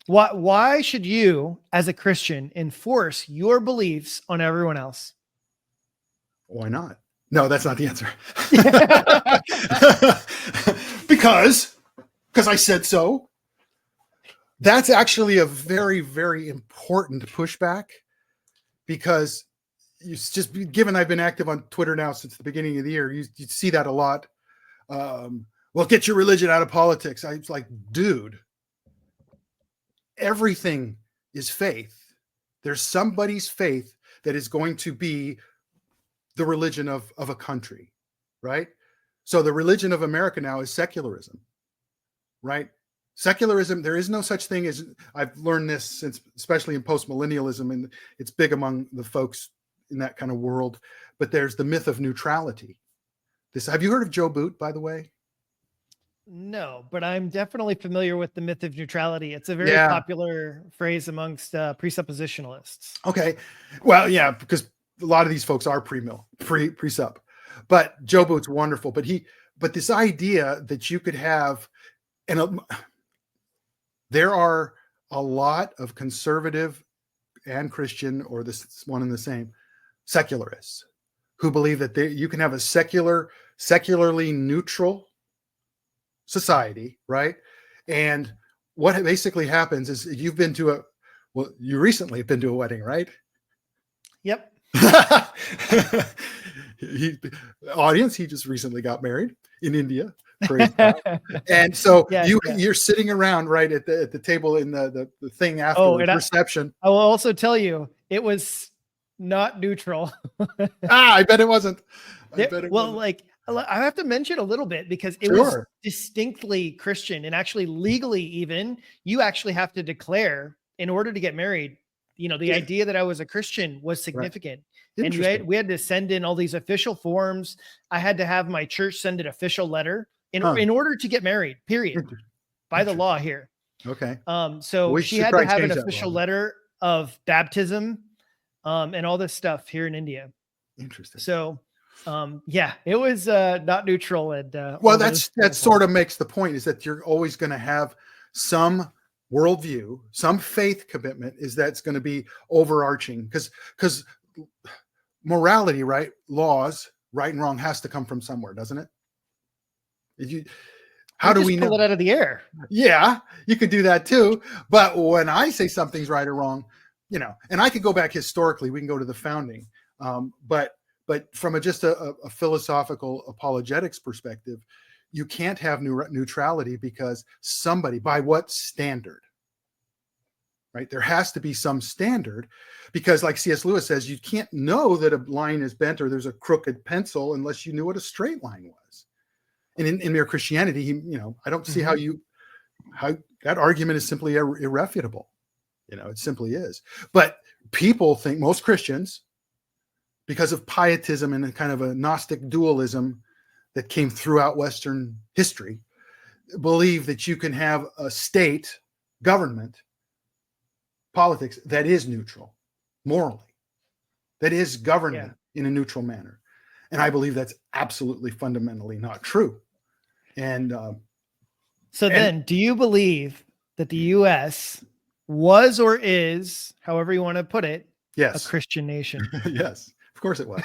Why should you, as a Christian, enforce your beliefs on everyone else? Why not? No, that's not the answer. because I said so. That's actually a very, very important pushback, because it's just given I've been active on Twitter now since the beginning of the year, you see that a lot. Well, get your religion out of politics. I was like, dude, everything is faith. There's somebody's faith that is going to be the religion of a country, right? So the religion of America now is secularism, right? Secularism, there is no such thing as, I've learned this since, especially in post-millennialism, and it's big among the folks in that kind of world, but there's the myth of neutrality. Have you heard of Joe Boot, by the way? No, but I'm definitely familiar with the myth of neutrality. It's a very popular phrase amongst presuppositionalists. Okay. Well, yeah, because a lot of these folks are presup, but Joe Boot's wonderful. But this idea that you could have, and there are a lot of conservative and Christian, or this one and the same, secularists who believe that you can have a secularly neutral society, right? And what basically happens is you've been to you recently have been to a wedding, right? Yep. Audience, he just recently got married in India. Praise God. And so you're sitting around right at the table in the thing after the reception. I will also tell you, it was not neutral. I bet it wasn't. I have to mention a little bit, because it was distinctly Christian, and actually legally, even you actually have to declare, in order to get married, the idea that I was a Christian was significant. Right. And we had to send in all these official forms. I had to have my church send an official letter in order to get married, period, by the law here. Okay. So she had to have an official letter of baptism, and all this stuff here in India. Interesting. So, it was not neutral. And well, that sort of makes the point, is that you're always going to have some worldview, some faith commitment that's going to be overarching, because morality, right? Laws, right and wrong, has to come from somewhere, doesn't it? How do we know? Pull it out of the air? Yeah, you could do that too. But when I say something's right or wrong, and I could go back historically, we can go to the founding. But from just a philosophical apologetics perspective, you can't have neutrality, because somebody, by what standard? Right? There has to be some standard, because like C.S. Lewis says, you can't know that a line is bent or there's a crooked pencil unless you knew what a straight line was. And in mere Christianity, I don't see how that argument is simply irrefutable. It simply is. But people think, most Christians, because of pietism and a kind of a Gnostic dualism that came throughout Western history, believe that you can have a state government politics that is neutral morally, that is governing in a neutral manner. And I believe that's absolutely fundamentally not true. And then do you believe that the U.S. was or is, however you want to put it, a Christian nation? Yes, of course it was.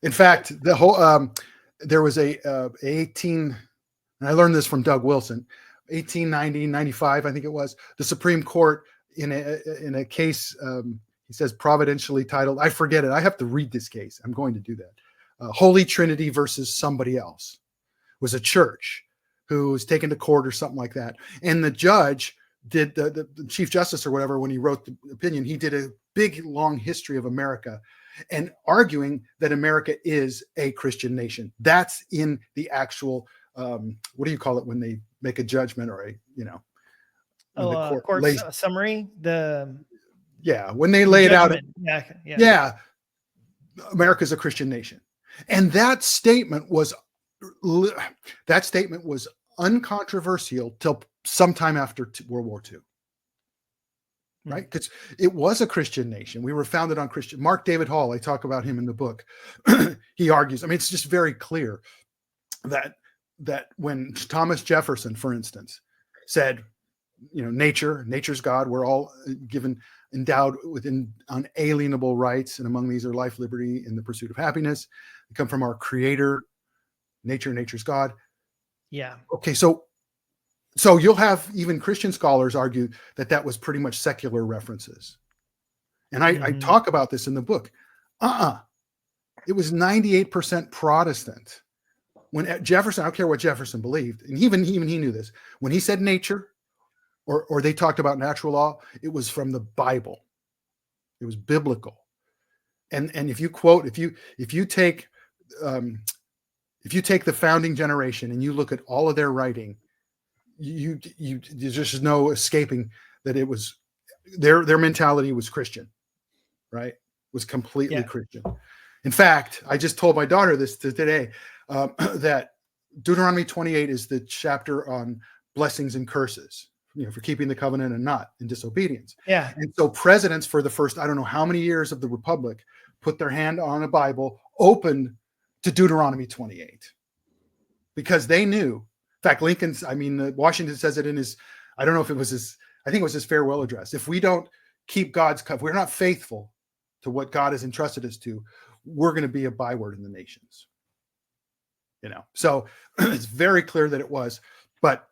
In fact, the whole there was a 18, and I learned this from Doug Wilson, 1890, 95, I think it was, the Supreme Court in a case, he says providentially titled, I forget it, I have to read this case, I'm going to do that, Holy Trinity versus somebody else, was a church who was taken to court or something like that. And the judge did, the Chief Justice or whatever, when he wrote the opinion, he did a big, long history of America and arguing that America is a Christian nation. That's in the actual, what do you call it when they make a judgment or the court summary? When they lay it out. Yeah. America's a Christian nation. And that statement was uncontroversial till sometime after World War II. Right? Because it was a Christian nation. We were founded on Christian. Mark David Hall, I talk about him in the book. He argues, it's just very clear that when Thomas Jefferson, for instance, said, nature's God, we're all endowed with unalienable rights, and among these are life, liberty, and the pursuit of happiness. They come from our creator, nature's God. Yeah. Okay, so you'll have even Christian scholars argue that was pretty much secular references. And I talk about this in the book. It was 98% Protestant. When Jefferson, I don't care what Jefferson believed, and even he knew this, when he said nature, or they talked about natural law, it was from the Bible. It was biblical. And if you quote, if you take the founding generation and you look at all of their writing, there's just no escaping that it was their mentality was Christian, right? Was completely Christian. In fact, I just told my daughter this today, that Deuteronomy 28 is the chapter on blessings and curses, for keeping the covenant and not in disobedience. Yeah. And so presidents for the first, I don't know how many years of the Republic, put their hand on a Bible open to Deuteronomy 28, because they knew. In fact, Washington says it in his, I don't know if it was his, I think it was his farewell address. If we don't keep God's covenant, we're not faithful to what God has entrusted us to, we're going to be a byword in the nations. So it's very clear that it was, but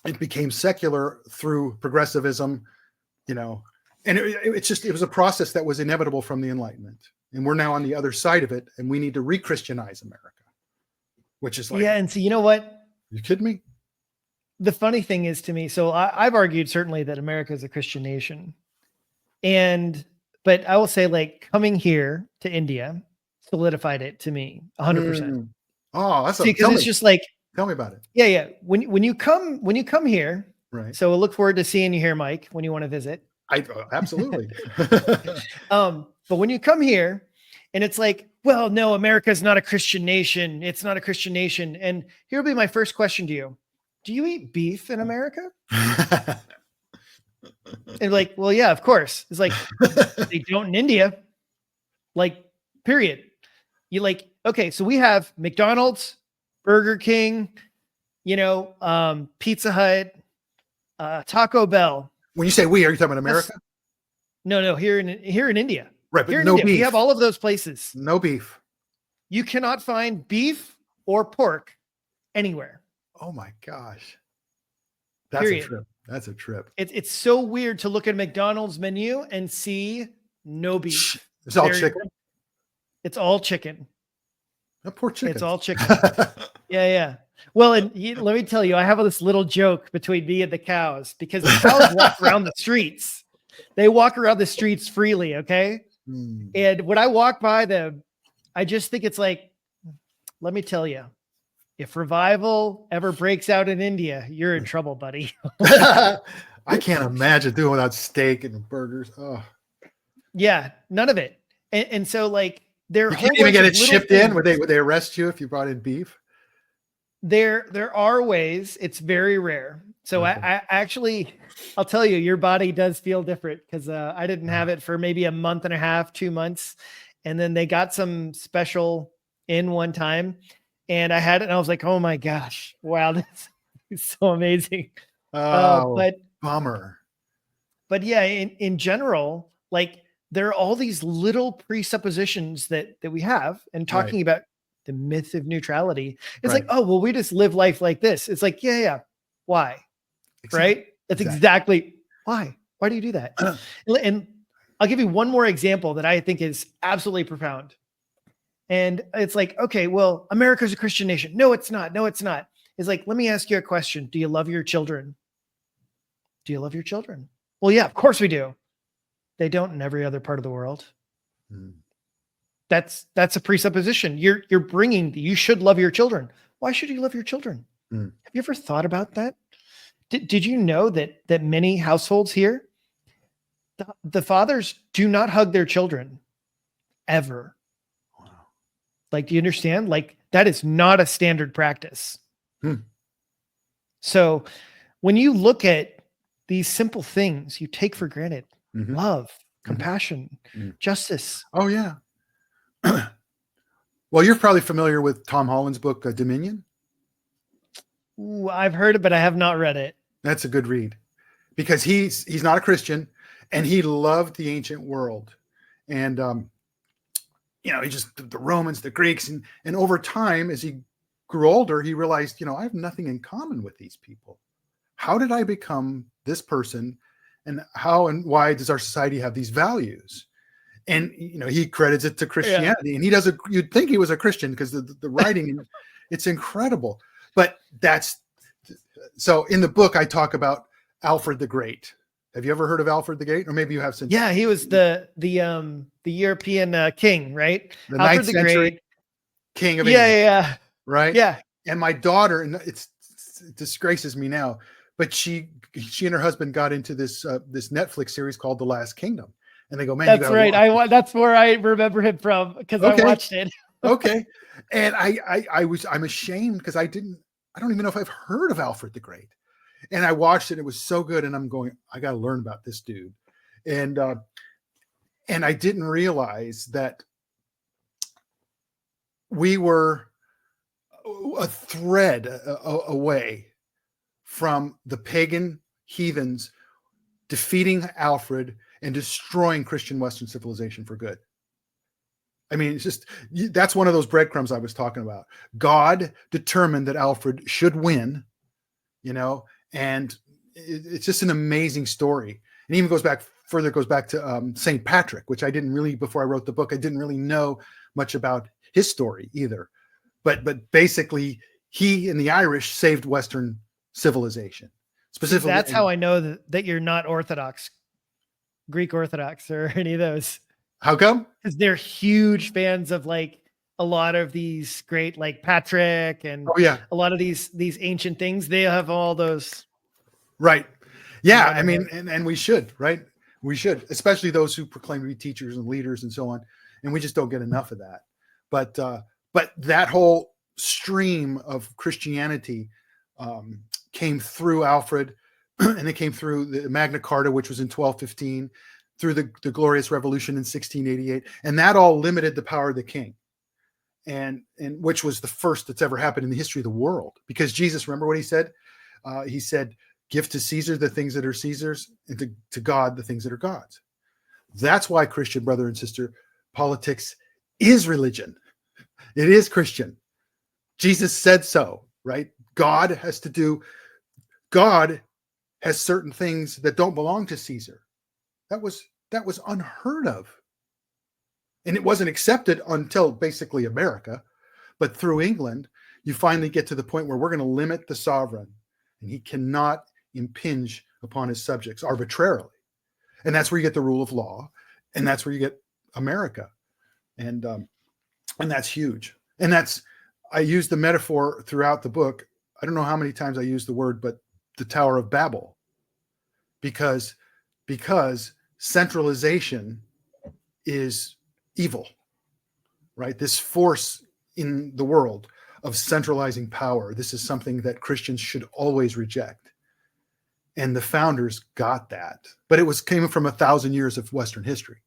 it became secular through progressivism, and it was a process that was inevitable from the Enlightenment. And we're now on the other side of it, and we need to re-Christianize America, which is like, and so you know what? You kidding me? The funny thing is, to me, so I've argued certainly that America is a Christian nation, but I will say, coming here to India solidified it to me 100%. Oh, that's because it's just tell me about it. Yeah. When you come here, right? So we'll look forward to seeing you here, Mike, when you want to visit. Absolutely. But when you come here and it's like, well, no, America is not a Christian nation. It's not a Christian nation. And here will be my first question to you. Do you eat beef in America? And like, well, yeah, of course. It's like, they don't in India. Like, period. You like, okay, so we have McDonald's, Burger King, Pizza Hut, Taco Bell. When you say we, are you talking about America? No, here in India. Right, but here in no India, beef. we have all of those places. No beef. You cannot find beef or pork anywhere. Oh my gosh. That's Period. a trip. That's a trip. It's so weird to look at McDonald's menu and see no beef. It's all chicken. It's all chicken. Oh, poor chicken. It's all chicken. Yeah. Well, and let me tell you, I have this little joke between me and the cows because the cows walk around the streets. They walk around the streets freely, okay? And when I walk by them, I just think it's like, let me tell you, if revival ever breaks out in India, you're in trouble, buddy. I can't imagine doing without steak and burgers. Oh, yeah, none of it. And so like you can't even get it shipped in. Would they arrest you if you brought in beef? There are ways. It's very rare. So okay. I actually, I'll tell you, your body does feel different because I didn't have it for maybe a month and a half, 2 months. And then they got some special in one time and I had it and I was like, oh my gosh, wow, this is so amazing. But bummer. But yeah, in general, like there are all these little presuppositions that we have and talking about the myth of neutrality. It's like, oh, well, we just live life like this. It's like, yeah. Why? Exactly. Right? That's exactly why. Why do you do that? And I'll give you one more example that I think is absolutely profound. And it's like, okay, well, America's a Christian nation. No, it's not. No, it's not. It's like, let me ask you a question. Do you love your children? Do you love your children? Well, yeah, of course we do. They don't in every other part of the world. That's a presupposition. You're bringing, you should love your children. Why should you love your children? Have you ever thought about that? Did you know that many households here, the fathers do not hug their children ever? Wow. Like, do you understand? Like, that is not a standard practice. So when you look at these simple things you take for granted, love, compassion, justice. Oh, yeah. Well, you're probably familiar with Tom Holland's book, Dominion. Ooh, I've heard it, but I have not read it. That's a good read because he's not a Christian and he loved the ancient world. And, he just, the Romans, the Greeks, and over time, as he grew older, he realized, I have nothing in common with these people. How did I become this person? And how and why does our society have these values? And, he credits it to Christianity and you'd think he was a Christian because the writing, it's incredible. But so in the book, I talk about Alfred the Great. Have you ever heard of Alfred the Great? Or maybe you have since. Yeah, he was the European king, right? The Alfred 9th century Great. King of England. Yeah. Right? Yeah. And my daughter, and it disgraces me now, but she and her husband got into this Netflix series called The Last Kingdom. And they go, man, that's right. That's where I remember him from because I watched it. Okay. And I'm ashamed because I don't even know if I've heard of Alfred the Great. And I watched it. It was so good. And I'm going, I got to learn about this dude. And I didn't realize that we were a thread away from the pagan heathens defeating Alfred and destroying Christian Western civilization for good. I mean, that's one of those breadcrumbs I was talking about. God determined that Alfred should win, and it's just an amazing story. And even goes back to St. Patrick, which I didn't really, before I wrote the book, I didn't really know much about his story either. But basically, he and the Irish saved Western civilization. Specifically, that's how I know that you're not Orthodox, Greek Orthodox, or any of those. How come? Because they're huge fans of like a lot of these great, like Patrick and a lot of these ancient things. They have all those. Right. Yeah. I mean, and we should, right? We should, especially those who proclaim to be teachers and leaders and so on. And we just don't get enough of that. But that whole stream of Christianity came through Alfred, and it came through the Magna Carta, which was in 1215, through the Glorious Revolution in 1688, and that all limited the power of the king, and which was the first that's ever happened in the history of the world. Because Jesus, remember what he said? He said, "Give to Caesar the things that are Caesar's, and to God the things that are God's." That's why, Christian brother and sister, politics is religion. It is Christian. Jesus said so, right? God has certain things that don't belong to Caesar. That was unheard of. And it wasn't accepted until basically America. But through England, you finally get to the point where we're going to limit the sovereign, and he cannot impinge upon his subjects arbitrarily. And that's where you get the rule of law, and that's where you get America. And that's huge. And I use the metaphor throughout the book. I don't know how many times I use the word, but the Tower of Babel, because centralization is evil, right? This force in the world of centralizing power. This is something that Christians should always reject. And the founders got that, but it came from 1,000 years of Western history,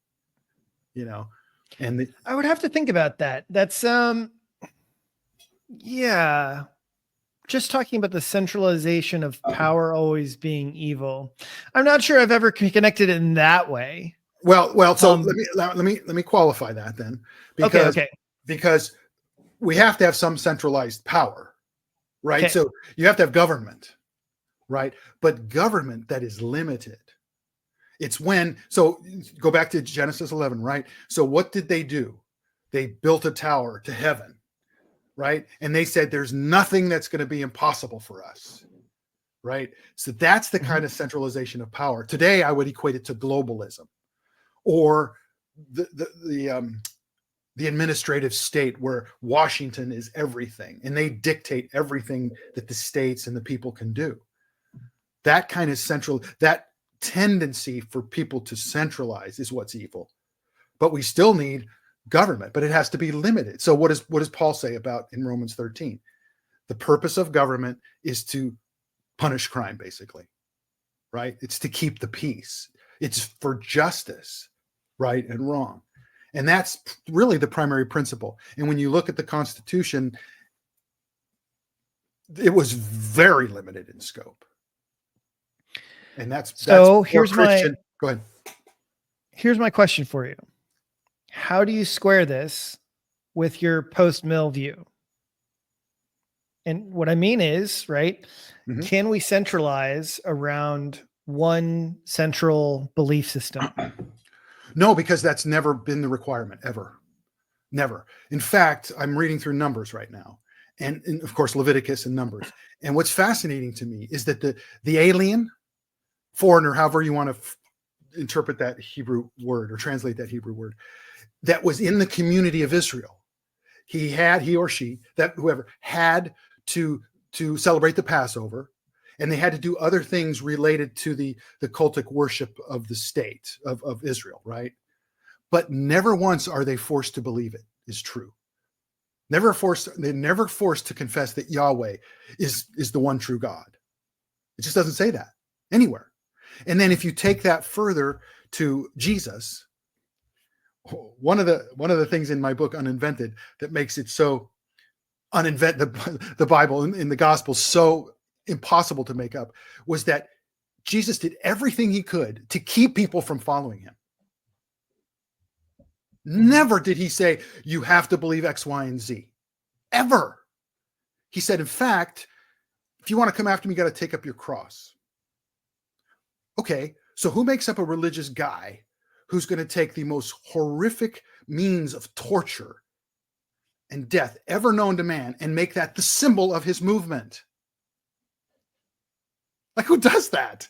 and I would have to think about that. That's, yeah. Just talking about the centralization of power always being evil. I'm not sure I've ever connected it in that way. Well. So let me qualify that then, because we have to have some centralized power, right? Okay. So you have to have government, right? But government that is limited. It's so go back to Genesis 11, right? So what did they do? They built a tower to heaven, right? And they said, there's nothing that's going to be impossible for us, right? So that's the kind of centralization of power. Today, I would equate it to globalism, or the administrative state where Washington is everything, and they dictate everything that the states and the people can do. That kind of that tendency for people to centralize is what's evil. But we still need government, but it has to be limited. So what does Paul say about in Romans 13? The purpose of government is to punish crime, basically, right? It's to keep the peace. It's for justice, right and wrong. And that's really the primary principle. And when you look at the Constitution, it was very limited in scope. And so go ahead. Here's my question for you. How do you square this with your post-mill view? And what I mean is, right, can we centralize around one central belief system? No, because that's never been the requirement, ever. Never. In fact, I'm reading through Numbers right now, and of course, Leviticus and Numbers. And what's fascinating to me is that the alien, foreigner, however you want to interpret that Hebrew word or translate that Hebrew word, that was in the community of Israel, he or she, whoever had to celebrate the Passover, and they had to do other things related to the cultic worship of the state of Israel, right? But never once are they forced to believe it is true. They're never forced to confess that Yahweh is the one true God. It just doesn't say that anywhere. And then if you take that further to Jesus, one of the things in my book Uninvented that makes it so the Bible in the Gospel so impossible to make up was that Jesus did everything he could to keep people from following him. Never did he say, you have to believe X, Y, and Z. Ever. He said, in fact, if you want to come after me, you got to take up your cross. Okay, so who makes up a religious guy who's going to take the most horrific means of torture and death ever known to man and make that the symbol of his movement? Like, who does that?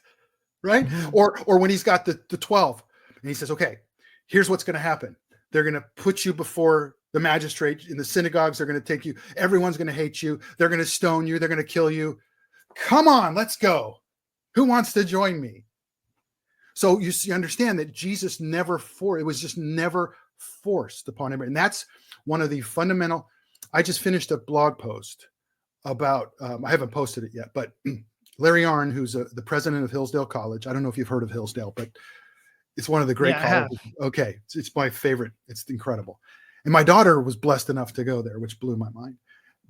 Right? Or when he's got the 12 and he says, okay, here's what's going to happen. They're going to put you before the magistrate in the synagogues. They're going to take you. Everyone's going to hate you. They're going to stone you. They're going to kill you. Come on, let's go. Who wants to join me? So you understand that Jesus never it was just never forced upon everybody. And that's one of the fundamental. I just finished a blog post about, I haven't posted it yet, but Larry Arnn, who's the president of Hillsdale College. I don't know if you've heard of Hillsdale, but it's one of the great colleges. Okay. It's my favorite. It's incredible. And my daughter was blessed enough to go there, which blew my mind.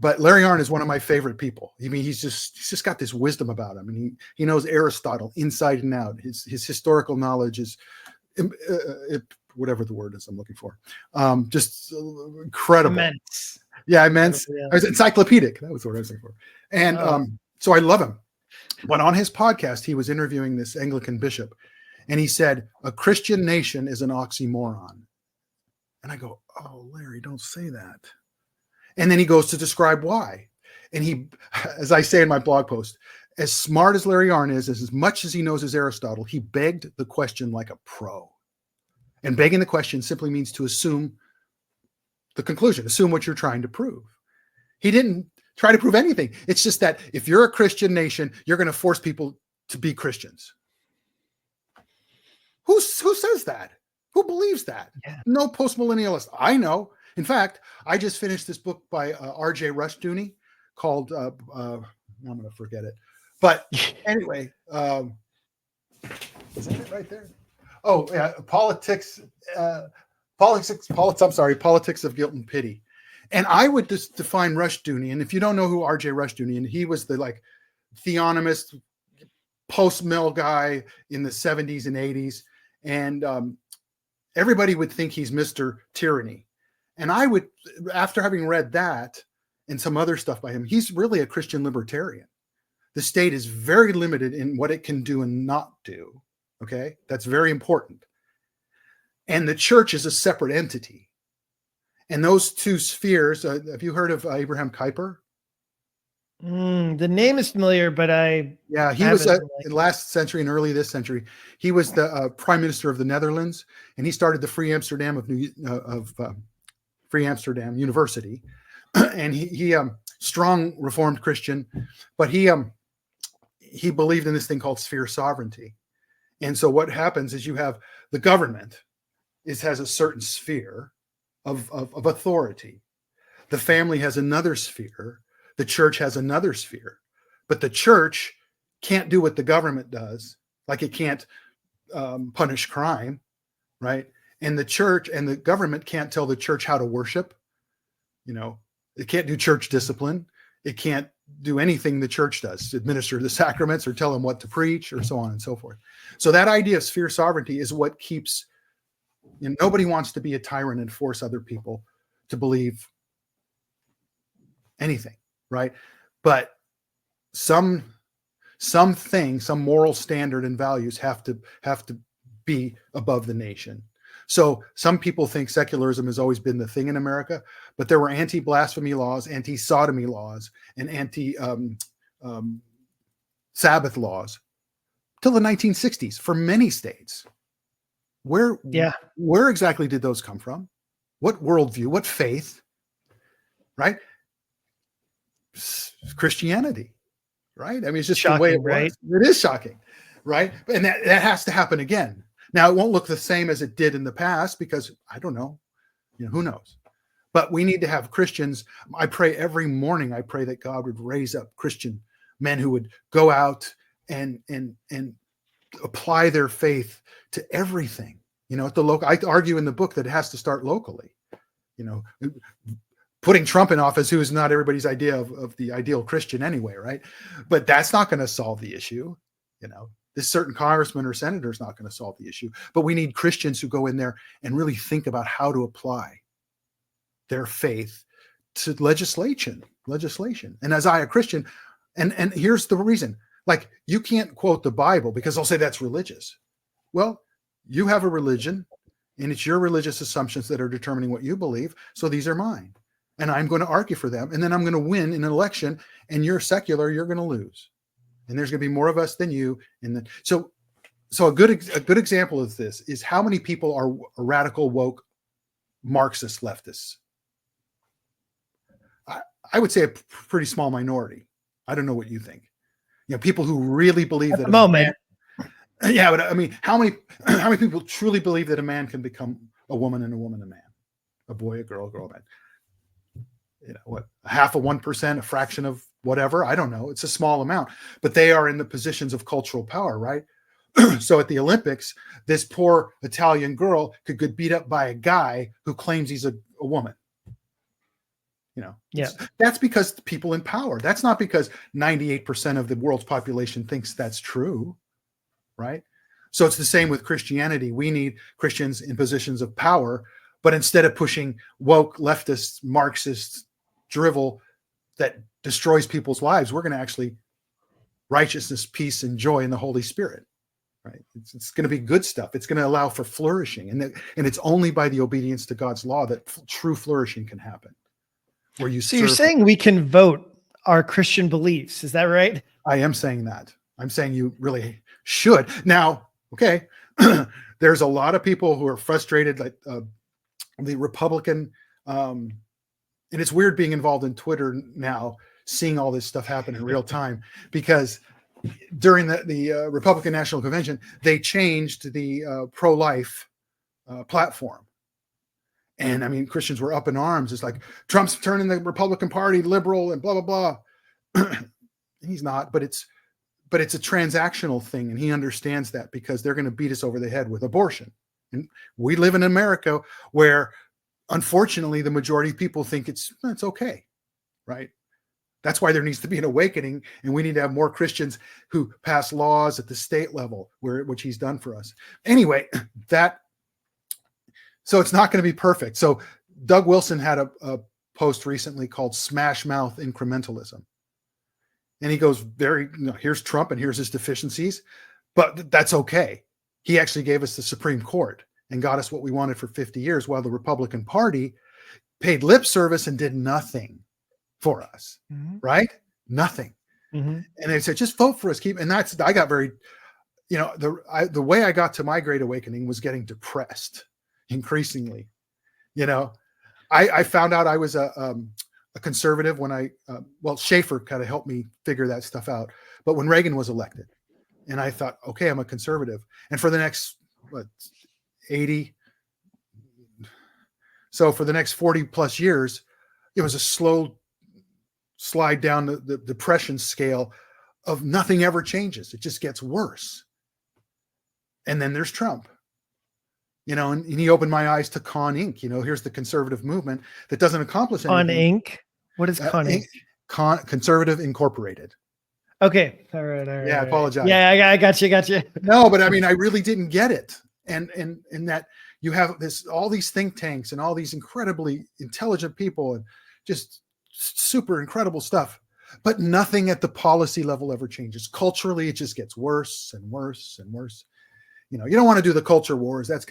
But Larry Arnn is one of my favorite people. I mean, he's just got this wisdom about him, and he knows Aristotle inside and out. His historical knowledge is whatever the word is I'm looking for. Just incredible. Immense. Yeah, immense. I was encyclopedic. That was the word I was looking for. And so I love him. But on his podcast, he was interviewing this Anglican bishop, and he said, a Christian nation is an oxymoron. And I go, oh, Larry, don't say that. And then he goes to describe why. And he, as I say in my blog post, as smart as Larry Arnn is, as much as he knows his Aristotle, he begged the question like a pro. And begging the question simply means to assume the conclusion, assume what you're trying to prove. He didn't try to prove anything. It's just that if you're a Christian nation, you're going to force people to be Christians. Who says that? Who believes that? Yeah. No postmillennialist. I know. In fact, I just finished this book by R.J. Rushdoony called, I'm going to forget it. But anyway, is that it right there? Oh, yeah, Politics of Guilt and Pity. And I would just define Rushdoony. And if you don't know who R.J. Rushdoony, and he was the theonomist, post-mill guy in the 70s and 80s. And everybody would think he's Mr. Tyranny. And I would, after having read that and some other stuff by him, he's really a Christian libertarian. The state is very limited in what it can do and not do. Okay. That's very important. And the church is a separate entity. And those two spheres, have you heard of Abraham Kuyper? The name is familiar, but he was in last century and early this century. He was the prime minister of the Netherlands, and he started the Free Amsterdam Free Amsterdam University. And he strong Reformed Christian, but he believed in this thing called sphere sovereignty. And so what happens is you have the government has a certain sphere of authority. The family has another sphere. The church has another sphere, but the church can't do what the government does. Like it can't punish crime, right? And the church and the government can't tell the church how to worship. You know, it can't do church discipline. It can't do anything the church does, administer the sacraments or tell them what to preach or so on and so forth. So that idea of sphere sovereignty is what keeps, nobody wants to be a tyrant and force other people to believe anything. Right. But some moral standard and values have to be above the nation. So some people think secularism has always been the thing in America, but there were anti-blasphemy laws, anti-sodomy laws, and anti-Sabbath laws till the 1960s for many states. Where exactly did those come from? What worldview? What faith? Right? Christianity, right? I mean, it's just shocking, the way it was. It is shocking, right? And that has to happen again. Now, it won't look the same as it did in the past because I don't know, who knows? But we need to have Christians. I pray every morning. I pray that God would raise up Christian men who would go out and apply their faith to everything. At the local. I argue in the book that it has to start locally. Putting Trump in office, who is not everybody's idea of the ideal Christian anyway, right? But that's not going to solve the issue. This certain congressman or senator is not going to solve the issue. But we need Christians who go in there and really think about how to apply their faith to legislation. And as a Christian, and here's the reason, you can't quote the Bible because they'll say that's religious. Well, you have a religion and it's your religious assumptions that are determining what you believe. So these are mine. And I'm going to argue for them. And then I'm going to win in an election. And you're secular, you're going to lose. And there's going to be more of us than you. And so a good example of this is how many people are radical, woke, Marxist leftists. I would say a pretty small minority. I don't know what you think. People who really believe at that the moment. Yeah, but I mean, how many how many people truly believe that a man can become a woman and a woman a man, a boy a girl, a girl a man? You know what? Half of 1%, a fraction of whatever. I don't know. It's a small amount, but they are in the positions of cultural power, right? So at the Olympics, this poor Italian girl could get beat up by a guy who claims he's a woman. You know, Yeah. that's because people in power. That's not because 98% of the world's population thinks that's true, right? So it's the same with Christianity. We need Christians in positions of power, but instead of pushing woke, leftist, Marxist drivel that destroys people's lives, we're going to actually righteousness, peace, and joy in the Holy Spirit. Right? It's going to be good stuff. It's going to allow for flourishing, and it's only by the obedience to God's law that true flourishing can happen. Where you so you're saying we can vote our Christian beliefs, is that right? I am saying that. I'm saying you really should. Now, okay, there's a lot of people who are frustrated, like the Republican, and it's weird being involved in Twitter now, seeing all this stuff happen in real time, because during the Republican National Convention, they changed the pro-life platform. And I mean, Christians were up in arms. It's like Trump's turning the Republican Party liberal and blah, blah, blah. He's not, but it's a transactional thing. And he understands that because they're going to beat us over the head with abortion. And we live in America where, unfortunately, the majority of people think it's okay, right? That's why there needs to be an awakening, and we need to have more Christians who pass laws at the state level, which he's done for us. Anyway, so it's not going to be perfect. So Doug Wilson had a post recently called Smash Mouth Incrementalism. And he goes, here's Trump and here's his deficiencies, but that's okay. He actually gave us the Supreme Court and got us what we wanted for 50 years, while the Republican Party paid lip service and did nothing for us, right? Nothing. And they said, just vote for us. I got very, the way I got to my great awakening was getting depressed increasingly. I found out I was a conservative when Schaefer kind of helped me figure that stuff out. But when Reagan was elected, and I thought, okay, I'm a conservative. And for the next 80, so for the next 40 plus years, it was a slow slide down the depression scale of nothing ever changes. It just gets worse. And then there's Trump, and he opened my eyes to Con Inc. Here's the conservative movement that doesn't accomplish anything. Con Inc. What is Con Inc? Conservative Incorporated. Okay. All right. Yeah, I apologize. Yeah, I got you. No, but I mean, I really didn't get it. And that you have all these think tanks and all these incredibly intelligent people and just super incredible stuff, but nothing at the policy level ever changes. Culturally, it just gets worse and worse and worse. You don't want to do the culture wars. That's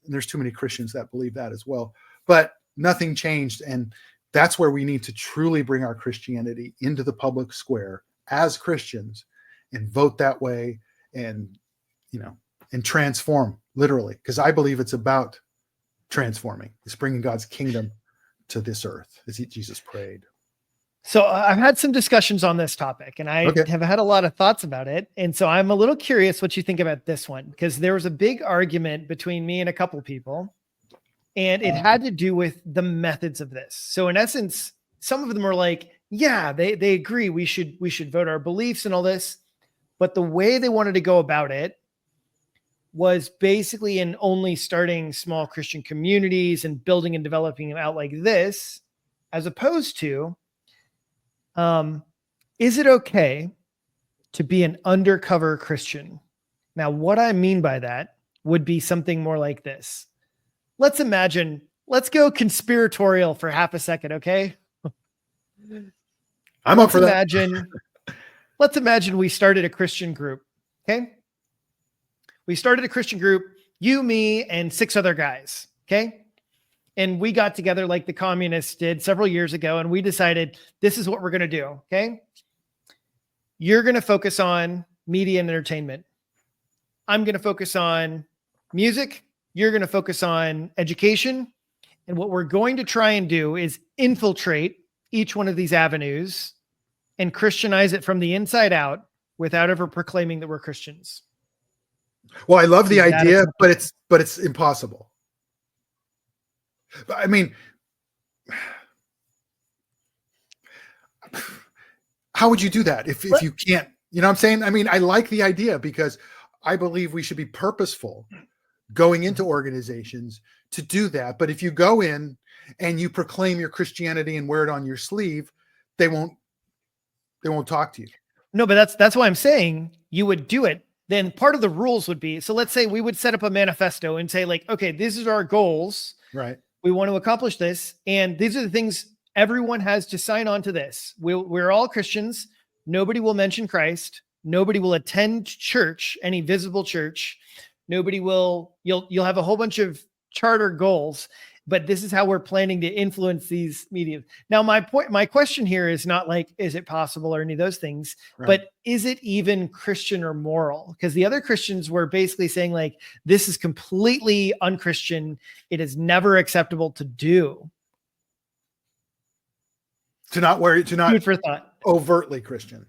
there's too many Christians that believe that as well, but nothing changed. And that's where we need to truly bring our Christianity into the public square as Christians and vote that way and transform, literally, because I believe it's about transforming. It's bringing God's kingdom to this earth, as Jesus prayed. So I've had some discussions on this topic, and I have had a lot of thoughts about it. And so I'm a little curious what you think about this one, because there was a big argument between me and a couple people, and it had to do with the methods of this. So in essence, some of them are like, yeah, they agree we should vote our beliefs and all this, but the way they wanted to go about it was basically in only starting small Christian communities and building and developing them out like this, as opposed to, is it okay to be an undercover Christian? Now, what I mean by that would be something more like this. Let's go conspiratorial for half a second, okay? I'm up for that. Let's imagine we started a Christian group, okay? We started a Christian group, you, me, and 6 other guys, okay? And we got together like the communists did several years ago, and we decided this is what we're going to do, okay? You're going to focus on media and entertainment. I'm going to focus on music. You're going to focus on education. And what we're going to try and do is infiltrate each one of these avenues and Christianize it from the inside out without ever proclaiming that we're Christians. Well, I love the Is that idea, but acceptable? it's impossible. I mean, how would you do that if Let- you can't? You know what I'm saying? I mean, I like the idea because I believe we should be purposeful going into organizations to do that. But if you go in and you proclaim your Christianity and wear it on your sleeve, they won't talk to you. No, but that's why I'm saying you would do it. Then part of the rules would be, so let's say we would set up a manifesto and say like, okay, these are our goals. Right. We want to accomplish this. And these are the things everyone has to sign on to this. We're all Christians. Nobody will mention Christ. Nobody will attend church, any visible church. Nobody will, you'll have a whole bunch of charter goals, but this is how we're planning to influence these media. Now, my question here is not like, is it possible or any of those things, Right. but is it even Christian or moral? Because the other Christians were basically saying like, this is completely unchristian. It is never acceptable to do. To not Food for thought. overtly Christian.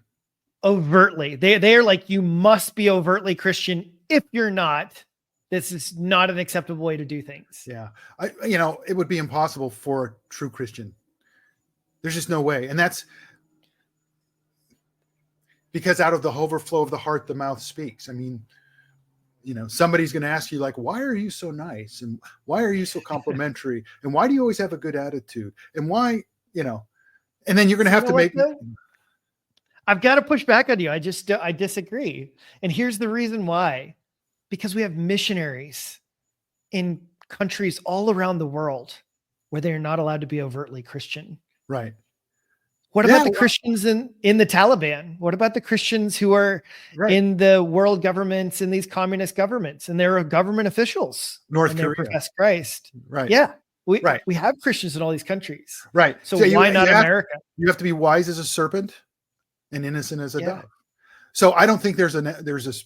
Overtly. They are like, you must be overtly Christian. If you're not, this is not an acceptable way to do things. Yeah. It would be impossible for a true Christian. There's just no way. And that's because out of the overflow of the heart, the mouth speaks. I mean, somebody's going to ask you like, why are you so nice? And why are you so complimentary? And why do you always have a good attitude? And why, and then you're going to have to make. I've got to push back on you. I disagree. And here's the reason why. Because we have missionaries in countries all around the world where they're not allowed to be overtly Christian. Right. What about the Christians in the Taliban? What about the Christians who are in the world governments, in these communist governments, and they're government officials? North and Korea. They profess Christ. Right. Yeah. We have Christians in all these countries. Right. So why not America? You have to be wise as a serpent and innocent as a dove. So I don't think there's this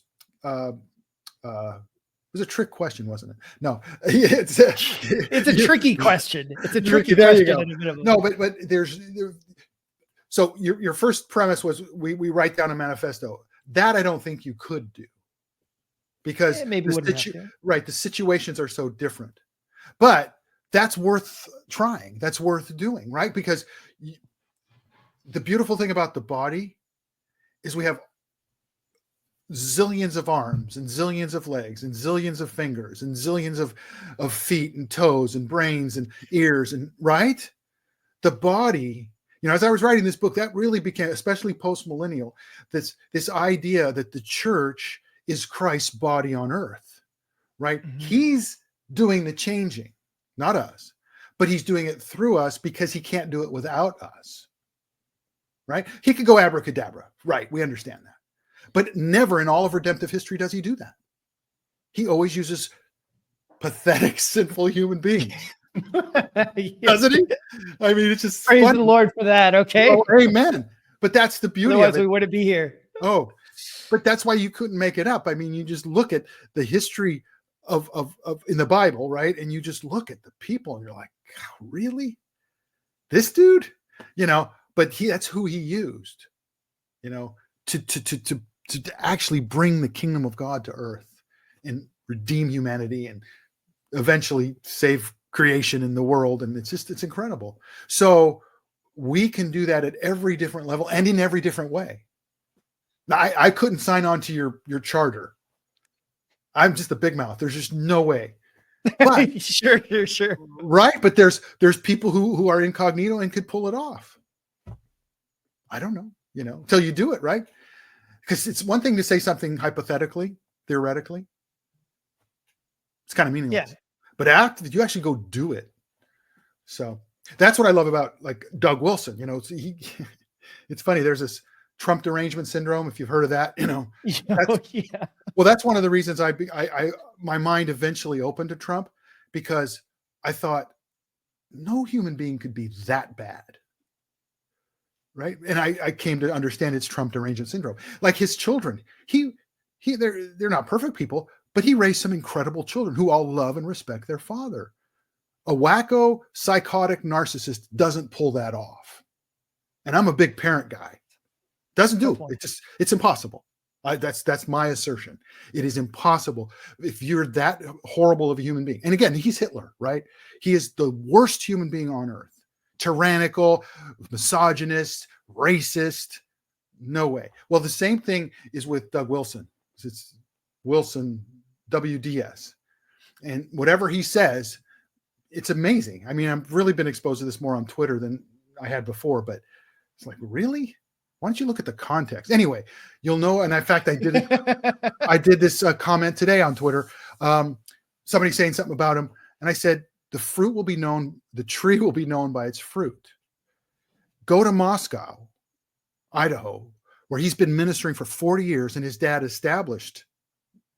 it was a trick question, wasn't it? No, it's a tricky question. It's a tricky question. No, but so your first premise was we write down a manifesto. That I don't think you could do because the situations are so different. But that's worth trying. That's worth doing, right? Because the beautiful thing about the body is we have zillions of arms and zillions of legs and zillions of fingers and zillions of feet and toes and brains and ears, and right? The body, as I was writing this book, that really became, especially post-millennial, this idea that the church is Christ's body on earth, right? Mm-hmm. He's doing the changing, not us, but he's doing it through us because he can't do it without us, right? He could go abracadabra, right? We understand that. But never in all of redemptive history does he do that. He always uses pathetic, sinful human beings. Doesn't he? I mean, it's just praise the Lord for that. Okay. Oh, amen. But that's the beauty Otherwise of it. We wouldn't be here. Oh, but that's why you couldn't make it up. I mean, you just look at the history of in the Bible, right? And you just look at the people and you're like, really? This dude? But that's who he used, to actually bring the kingdom of God to earth and redeem humanity and eventually save creation in the world. And it's incredible. So we can do that at every different level and in every different way. Now, I couldn't sign on to your charter. I'm just a big mouth. There's just no way. But, sure. Right. But there's people who are incognito and could pull it off. I don't know, until you do it, right? Because it's one thing to say something hypothetically, theoretically. It's kind of meaningless. Yeah. But you actually go do it. So that's what I love about like Doug Wilson. It's funny. There's this Trump derangement syndrome, if you've heard of that. Well, that's one of the reasons my mind eventually opened to Trump, because I thought no human being could be that bad. Right. And I came to understand it's Trump derangement syndrome. Like his children, they're not perfect people, but he raised some incredible children who all love and respect their father. A wacko, psychotic narcissist doesn't pull that off. And I'm a big parent guy. Doesn't do it. It's impossible. That's my assertion. It is impossible if you're that horrible of a human being. And again, he's Hitler, right? He is the worst human being on earth. Tyrannical, misogynist, racist. No way. Well, the same thing is with Doug Wilson. It's Wilson, WDS. And whatever he says, it's amazing. I mean, I've really been exposed to this more on Twitter than I had before, but it's like, really? Why don't you look at the context? Anyway, you'll know. And in fact, I did this comment today on Twitter. Somebody saying something about him. And I said, the tree will be known by its fruit. Go to Moscow, Idaho, where he's been ministering for 40 years and his dad established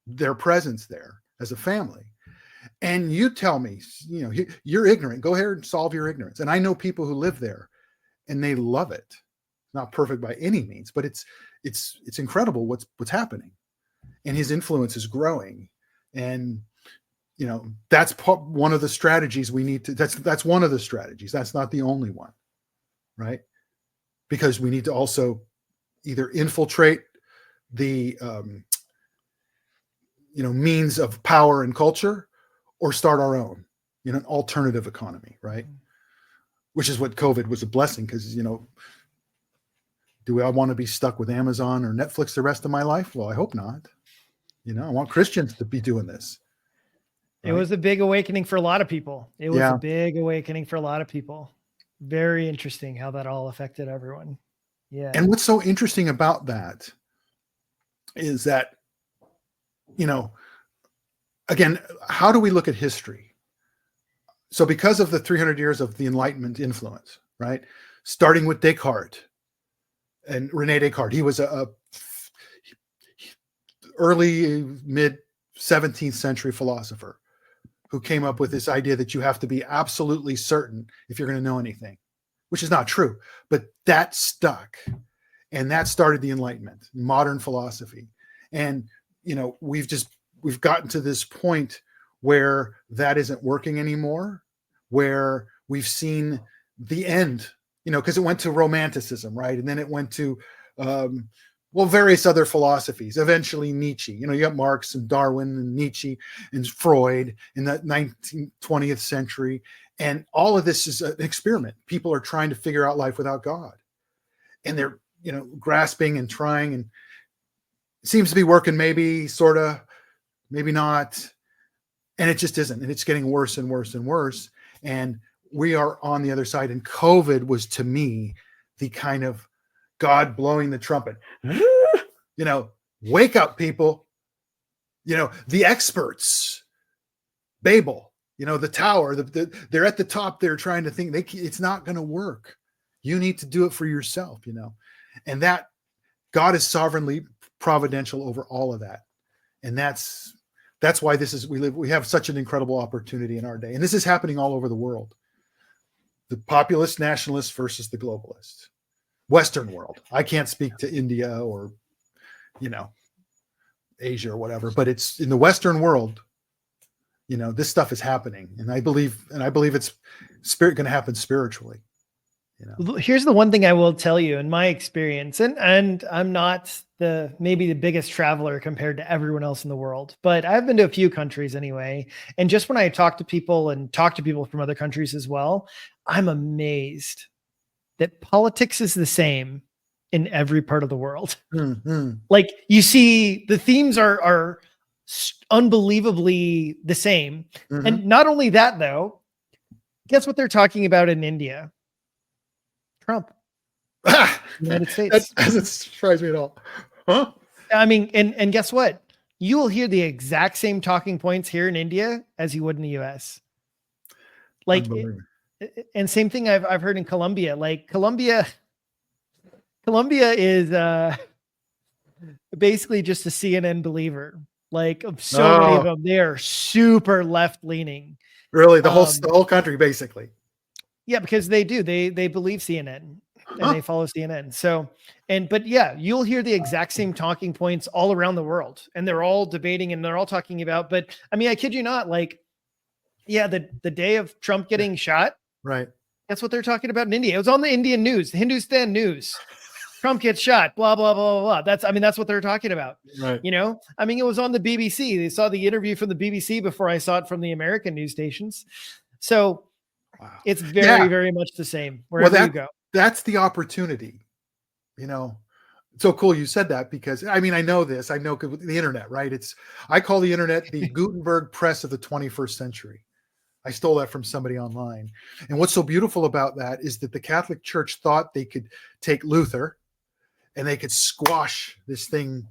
their presence there as a family. And you tell me, you're ignorant. Go ahead and solve your ignorance. And I know people who live there and they love it. Not perfect by any means, but it's incredible what's happening, and his influence is growing. And that's one of the strategies we need to. That's one of the strategies. That's not the only one, right? Because we need to also either infiltrate the means of power and culture, or start our own, an alternative economy, right? Which is what COVID was a blessing, because do I want to be stuck with Amazon or Netflix the rest of my life? Well, I hope not. I want Christians to be doing this. Right? It was a big awakening for a lot of people. It was a big awakening for a lot of people. Very interesting how that all affected everyone. Yeah. And what's so interesting about that is that, again, how do we look at history? So because of the 300 years of the Enlightenment influence, right? Starting with Descartes, and Rene Descartes, he was a early mid 17th century philosopher who came up with this idea that you have to be absolutely certain if you're going to know anything, which is not true, but that stuck, and that started the Enlightenment, modern philosophy. And we've gotten to this point where that isn't working anymore, where we've seen the end. Because it went to Romanticism, right? And then it went to, various other philosophies. Eventually Nietzsche. You got Marx and Darwin and Nietzsche and Freud in the 19th, 20th century. And all of this is an experiment. People are trying to figure out life without God. And they're, grasping and trying, and it seems to be working, maybe, sort of, maybe not. And it just isn't. And it's getting worse and worse and worse. And we are on the other side. And COVID was, to me, the kind of God blowing the trumpet. Wake up, people. The experts, Babel, the tower, they're at the top. They're trying to think it's not going to work. You need to do it for yourself, and that God is sovereignly providential over all of that. And that's why we have such an incredible opportunity in our day. And this is happening all over the world. The populist nationalists versus the globalists, Western world. I can't speak to India or, Asia or whatever, but it's in the Western world, this stuff is happening. And I believe it's going to happen spiritually. Here's the one thing I will tell you in my experience, and I'm not maybe the biggest traveler compared to everyone else in the world, but I've been to a few countries anyway. And just when I talk to people from other countries as well, I'm amazed that politics is the same in every part of the world. Mm-hmm. Like, you see the themes are unbelievably the same. Mm-hmm. And not only that, though, guess what they're talking about in India? Trump. United States. That doesn't surprise me at all. Huh? I mean, and guess what? You will hear the exact same talking points here in India as you would in the US. Like, and same thing I've heard in Colombia. Like, Colombia is basically just a CNN believer. Like, so many of them, they are super left leaning. Really, the whole country, basically. Yeah, because they do. They believe CNN and they follow CNN. So, but yeah, you'll hear the exact same talking points all around the world, and they're all debating and they're all talking about. But I mean, I kid you not. Like, yeah, the day of Trump getting shot, right? That's what they're talking about in India. It was on the Indian news, the Hindustan news. Trump gets shot, blah, blah, blah, blah, blah. That's what they're talking about. Right. It was on the BBC. They saw the interview from the BBC before I saw it from the American news stations. So Wow. it's very, very much the same wherever you go. That's the opportunity, So cool you said that, because I know this. I know the internet, right? I call the internet the Gutenberg press of the 21st century. I stole that from somebody online. And what's so beautiful about that is that the Catholic Church thought they could take Luther and they could squash this thing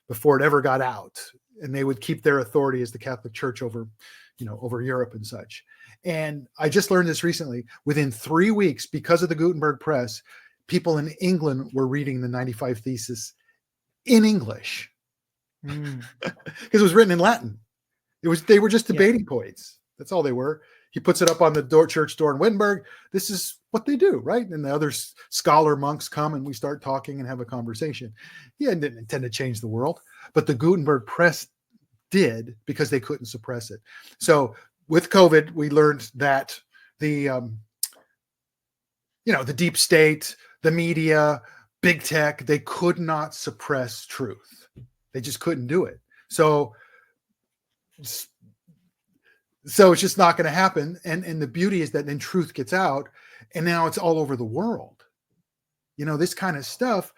before it ever got out. And they would keep their authority as the Catholic Church over Europe and such. And I just learned this recently. Within 3 weeks, because of the Gutenberg press, people in England were reading the 95 Thesis in English because it was written in Latin. They were just debating points. That's all they were. He puts it up on the church door in Wittenberg. This is what they do, right? And the other scholar monks come and we start talking and have a conversation. He didn't intend to change the world, but the Gutenberg press did, because they couldn't suppress it. So with COVID, we learned that the deep state, the media, big tech, they could not suppress truth. They just couldn't do it. So it's just not going to happen. And the beauty is that then truth gets out, and now it's all over the world. This kind of stuff,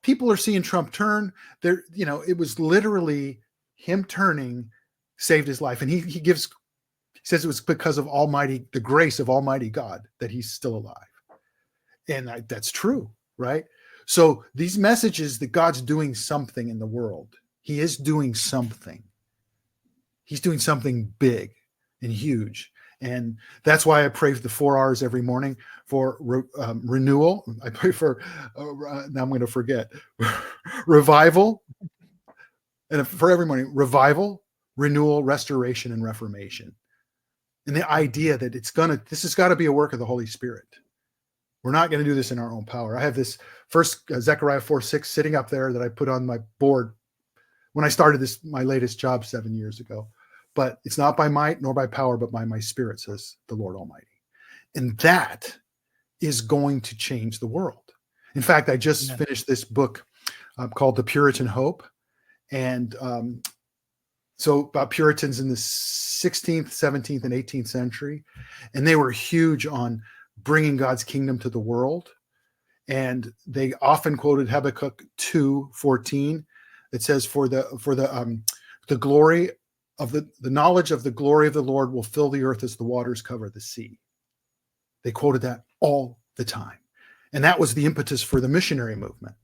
people are seeing Trump turn there. It was literally him turning saved his life. And he says it was because of the grace of Almighty God that he's still alive. And that's true, right? So these messages that God's doing something in the world, he is doing something. He's doing something big and huge. And that's why I pray for the 4 hours every morning for renewal. I pray for, now I'm going to forget, revival. And for every morning, revival, renewal, restoration, and reformation. And the idea that this has got to be a work of the Holy Spirit. We're not going to do this in our own power. I have this first Zechariah 4:6 sitting up there that I put on my board when I started my latest job 7 years ago. But it's not by might nor by power, but by my spirit, says the Lord Almighty. And that is going to change the world. In fact, I just finished this book called The Puritan Hope. And so about Puritans in the 16th, 17th, and 18th century. And they were huge on bringing God's kingdom to the world. And they often quoted Habakkuk 2:14. It says, for the glory of the knowledge of the glory of the Lord will fill the earth as the waters cover the sea. They quoted that all the time. And that was the impetus for the missionary movement.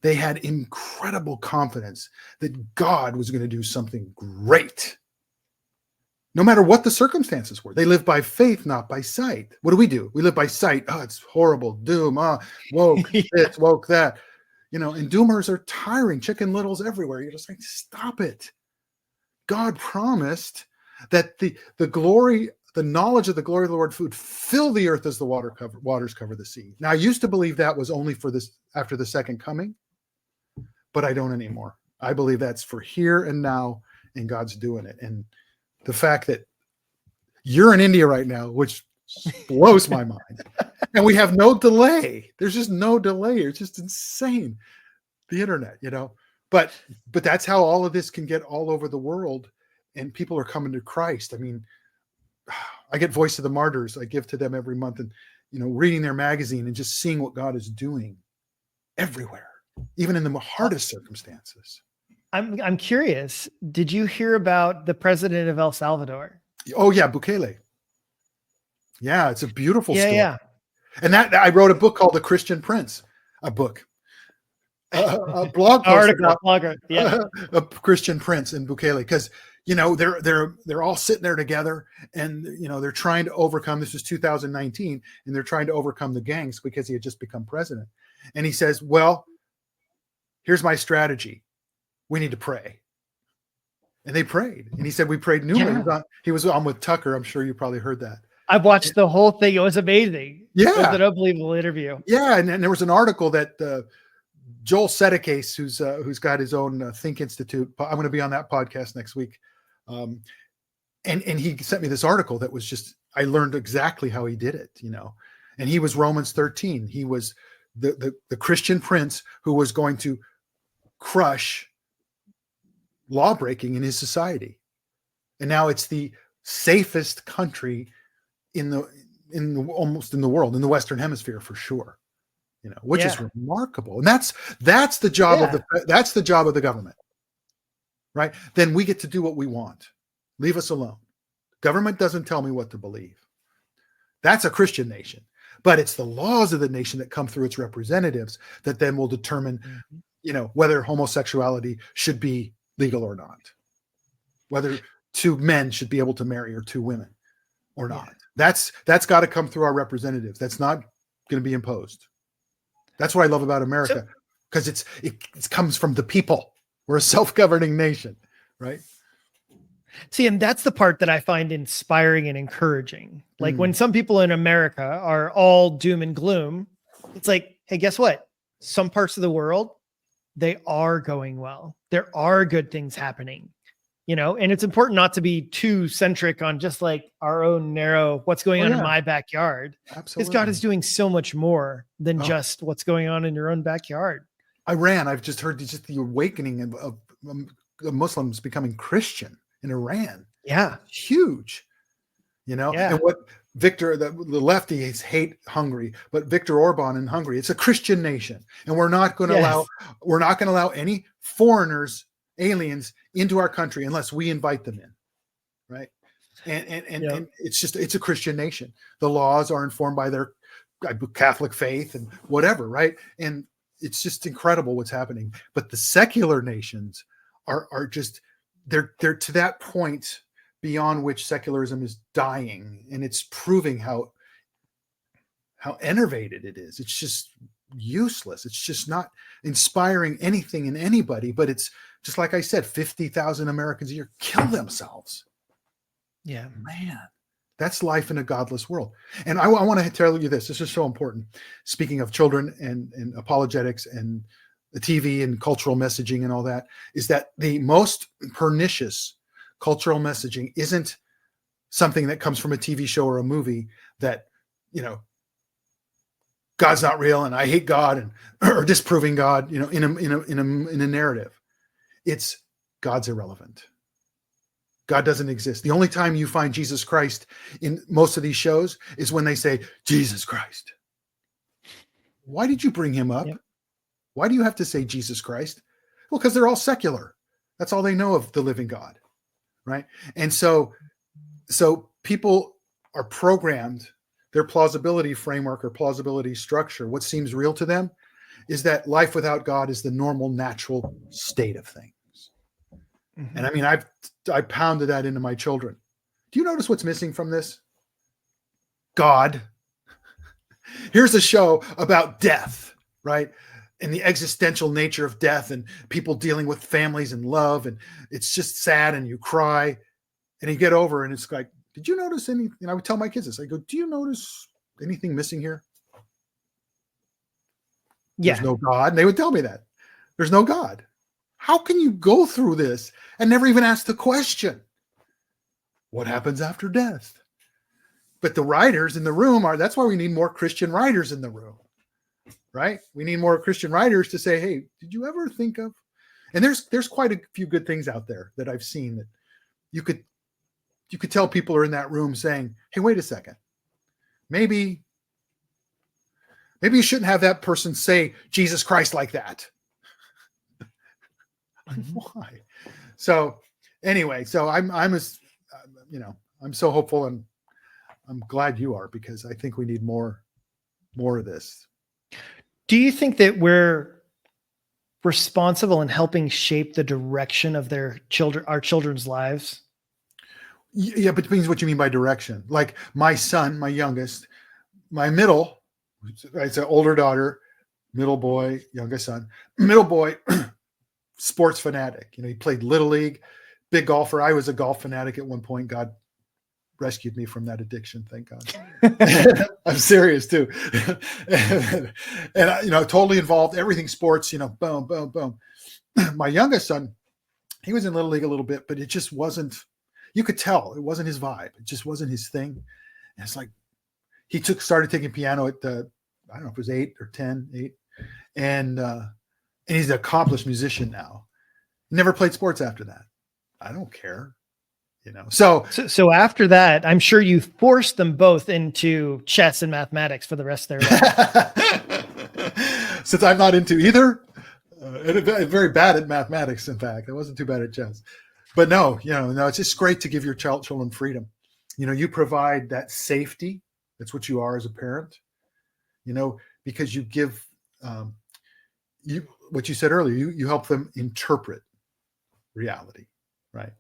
They had incredible confidence that God was going to do something great, no matter what the circumstances were. They lived by faith, not by sight. What do? We live by sight. Oh, it's horrible. Doom. Woke this, woke that. And doomers are tiring. Chicken Littles everywhere. You're just like, stop it. God promised that the glory, the knowledge of the glory of the Lord would fill the earth as the waters cover the sea. Now, I used to believe that was only for this after the second coming, but I don't anymore. I believe that's for here and now, and God's doing it. And the fact that you're in India right now, which blows my mind, and we have no delay. There's just no delay. It's just insane. The internet, but that's how all of this can get all over the world, and people are coming to Christ. I mean, I get Voice of the Martyrs. I give to them every month, and reading their magazine and just seeing what God is doing everywhere, even in the hardest circumstances. I'm curious. Did you hear about the president of El Salvador? Oh yeah, Bukele. Yeah, it's a beautiful story. Yeah. And that I wrote a book called The Christian Prince, a blog post article, blogger, a Christian Prince and Bukele, because they're all sitting there together, and they're trying to overcome. This was 2019, and they're trying to overcome the gangs because he had just become president. And he says, "Well, here's my strategy. We need to pray." And they prayed, and he said, "We prayed numerous." Yeah. He was on with Tucker. I'm sure you probably heard that. I watched the whole thing. It was amazing. Yeah, it was an unbelievable interview. Yeah, and there was an article that Joel Sedekase, who's got his own Think Institute. I'm going to be on that podcast next week, and he sent me this article that was just, I learned exactly how he did it, and he was Romans 13. He was the Christian prince who was going to crush law breaking in his society. And now it's the safest country almost in the world, in the Western hemisphere for sure. Which is remarkable. And that's the job of the government. Right? Then we get to do what we want. Leave us alone. Government doesn't tell me what to believe. That's a Christian nation. But it's the laws of the nation that come through its representatives that then will determine, whether homosexuality should be legal or not, whether two men should be able to marry or two women or not. That's got to come through our representatives. That's not going to be imposed. That's what I love about America, because it comes from the people. We're a self-governing nation, right? See, and that's the part that I find inspiring and encouraging. Like when some people in America are all doom and gloom, it's like, hey, guess what? Some parts of the world, they are going well. There are good things happening, and it's important not to be too centric on just like our own narrow, what's going on in my backyard. Absolutely. Because God is doing so much more than just what's going on in your own backyard. I've just heard the awakening of Muslims becoming Christian in Iran. Yeah. Huge, and what Victor, the lefties hate Hungary, but Viktor Orban in Hungary, it's a Christian nation. And we're not going to allow any foreigners, aliens into our country unless we invite them in. Right. And it's a Christian nation. The laws are informed by their Catholic faith and whatever. Right. And it's just incredible what's happening. But the secular nations are just, they're to that point beyond which secularism is dying, and it's proving how enervated it is. It's just useless. It's just not inspiring anything in anybody. But it's just like I said, 50,000 Americans a year kill themselves. Yeah, man, that's life in a godless world. And I want to tell you this. This is so important. Speaking of children and apologetics and the TV and cultural messaging and all that, is that the most pernicious cultural messaging isn't something that comes from a TV show or a movie that, God's not real and I hate God and or disproving God, in a narrative. It's God's irrelevant. God doesn't exist. The only time you find Jesus Christ in most of these shows is when they say, Jesus Christ. Why did you bring him up? Yep. Why do you have to say Jesus Christ? Well, because they're all secular. That's all they know of the living God. Right. And so people are programmed, their plausibility framework or plausibility structure, what seems real to them is that life without God is the normal, natural state of things. Mm-hmm. And I mean, I pounded that into my children. Do you notice what's missing from this? God. Here's a show about death, right? And the existential nature of death and people dealing with families and love. And it's just sad and you cry and you get over and it's like, did you notice any, I would tell my kids this, I go, do you notice anything missing here? Yeah. There's no God. And they would tell me that. There's no God. How can you go through this and never even ask the question? What happens after death? But the writers in the room that's why we need more Christian writers in the room. Right? We need more Christian writers to say, hey, did you ever think of? And there's quite a few good things out there that I've seen that you could tell people are in that room saying, hey, wait a second. Maybe you shouldn't have that person say Jesus Christ like that. Why? So anyway, I'm so hopeful, and I'm glad you are, because I think we need more of this. Do you think that we're responsible in helping shape the direction of our children's lives? Yeah, but it depends what you mean by direction. Like my son, my youngest, my middle, it's an older daughter, middle boy, youngest son, middle boy, sports fanatic. He played Little League, big golfer. I was a golf fanatic at one point. God rescued me from that addiction. Thank God. I'm serious too. and totally involved, everything sports, boom, boom, boom. My youngest son, he was in Little League a little bit, but it just wasn't, you could tell it wasn't his vibe. It just wasn't his thing. And it's like, he started taking piano at I don't know if it was 8 or 10, 8. And he's an accomplished musician now. Never played sports after that. I don't care. So after that, I'm sure you forced them both into chess and mathematics for the rest of their life. Since I'm not into either, and very bad at mathematics, in fact, I wasn't too bad at chess. But no, it's just great to give your children freedom. You provide that safety. That's what you are as a parent. Because you give what you said earlier. You help them interpret reality, right?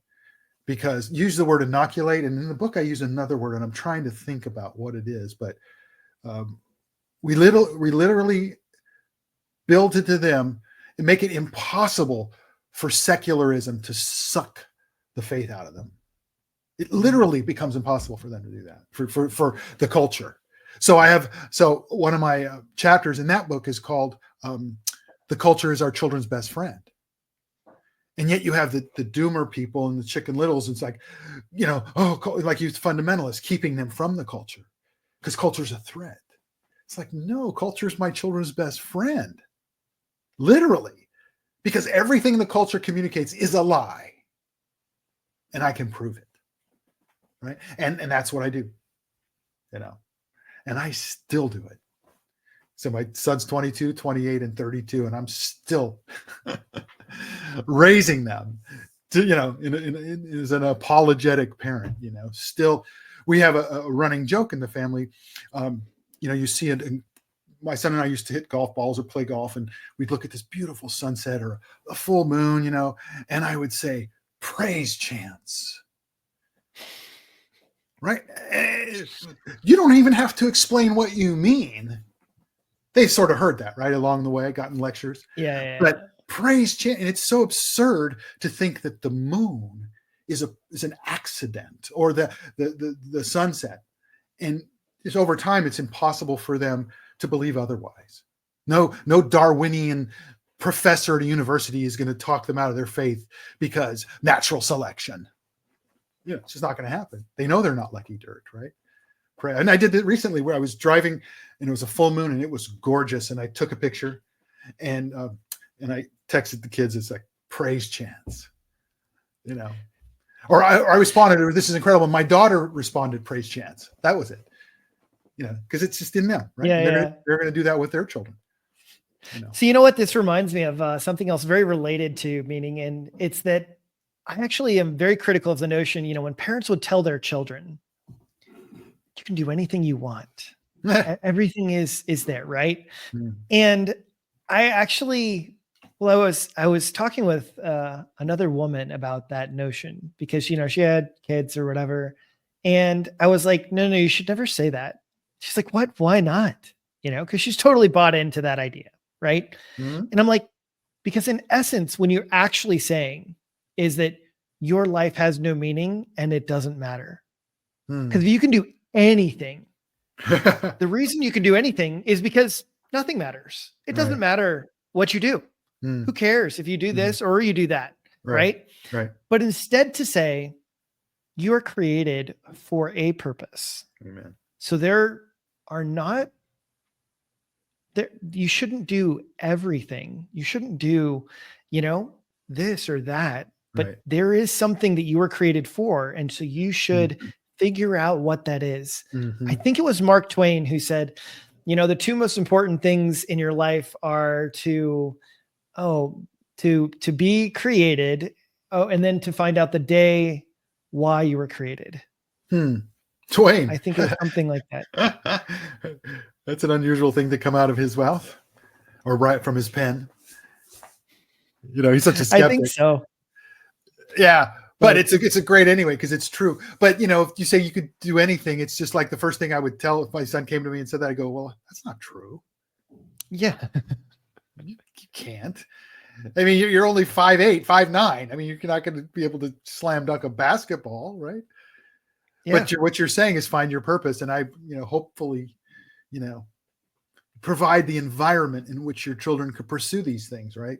Because use the word inoculate, and in the book I use another word, and I'm trying to think about what it is, but we literally build into them and make it impossible for secularism to suck the faith out of them. It literally becomes impossible for them to do that for the culture. So one of my chapters in that book is called "The Culture is Our Children's Best Friend." And yet you have the doomer people and the Chicken Littles. It's like, like you fundamentalists, keeping them from the culture because culture's a threat. It's like, no, culture is my children's best friend. Literally. Because everything the culture communicates is a lie. And I can prove it. Right. And that's what I do. And I still do it. So my son's 22, 28, and 32, and I'm still raising them to, as an apologetic parent, still we have a running joke in the family. You see it. My son and I used to hit golf balls or play golf, and we'd look at this beautiful sunset or a full moon, and I would say, praise chants. Right. You don't even have to explain what you mean. They've sort of heard that right along the way, gotten lectures. Yeah. But praise chant, and it's so absurd to think that the moon is an accident or the sunset. And it's over time, it's impossible for them to believe otherwise. No Darwinian professor at a university is going to talk them out of their faith because natural selection. It's just not going to happen. They know they're not lucky dirt, right? And I did it recently where I was driving and it was a full moon and it was gorgeous. And I took a picture and I texted the kids. It's like praise chants, or I responded, this is incredible. My daughter responded, praise chants. That was it, because it's just in them, right? Yeah, they're going to do that with their children. So you know what this reminds me of? Something else very related to meaning. And it's that I actually am very critical of the notion, when parents would tell their children, you can do anything you want. Everything is there, right? Mm. And I actually, I was talking with another woman about that notion because, she had kids or whatever. And I was like, no, you should never say that. She's like, what? Why not? Because she's totally bought into that idea, right? Mm-hmm. And I'm like, because in essence, when you're actually saying is that your life has no meaning and it doesn't matter. Because if you can do anything, the reason you can do anything is because nothing matters. It doesn't matter what you do. Who cares if you do this or you do that, right? But instead to say you are created for a purpose. Amen. So you shouldn't do everything. You shouldn't do, this or that, but there is something that you were created for. And so you should figure out what that is. I think it was Mark Twain who said, the two most important things in your life are to be created. And then to find out the day why you were created. Twain. I think it's something like that. That's an unusual thing to come out of his mouth or right from his pen. He's such a skeptic. I think so. Yeah. But it's a great anyway, because it's true. But, if you say you could do anything, it's just like the first thing I would tell if my son came to me and said that, I go, well, that's not true. Yeah. You can't. I mean, you're only 5'8", 5'9". I mean, you're not going to be able to slam dunk a basketball, right? Yeah. But what you're saying is find your purpose. And I, hopefully, provide the environment in which your children could pursue these things, right?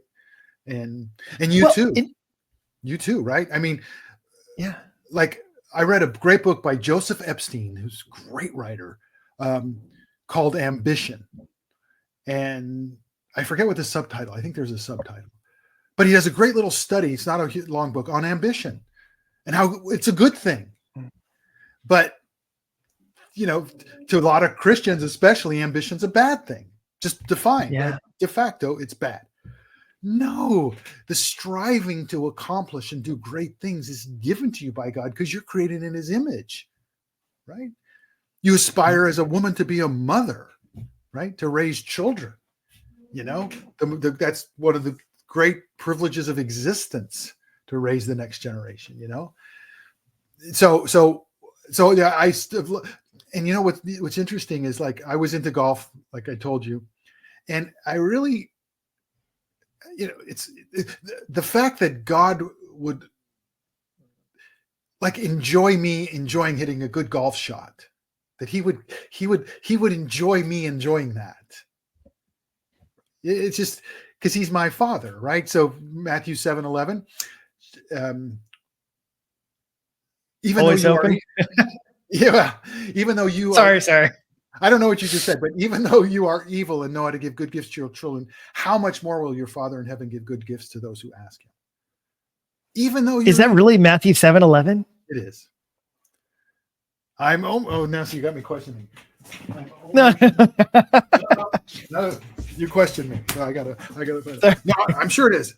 And you too. You too, right? I mean, yeah. Like I read a great book by Joseph Epstein, who's a great writer, called Ambition. And I forget what the subtitle. I think there's a subtitle, but he does a great little study. It's not a long book on ambition and how it's a good thing. But, to a lot of Christians, especially, ambition's a bad thing. Just defined. Yeah. Right? De facto, it's bad. No, the striving to accomplish and do great things is given to you by God because you're created in his image, right? You aspire as a woman to be a mother, right? To raise children, that's one of the great privileges of existence, to raise the next generation, So yeah, and what's interesting is, like, I was into golf, like I told you, and I really, it's the fact that God would, like, enjoy me enjoying hitting a good golf shot, that he would enjoy me enjoying that. It's just because he's my father, right? So Matthew 7:11, even Always though you open. even though you Sorry. I don't know what you just said, but even though you are evil and know how to give good gifts to your children, how much more will your Father in heaven give good gifts to those who ask him? Even though Is that really Matthew 7:11? It is. Now so you got me questioning. No. No, you questioned me. So I gotta. No, I'm sure it is.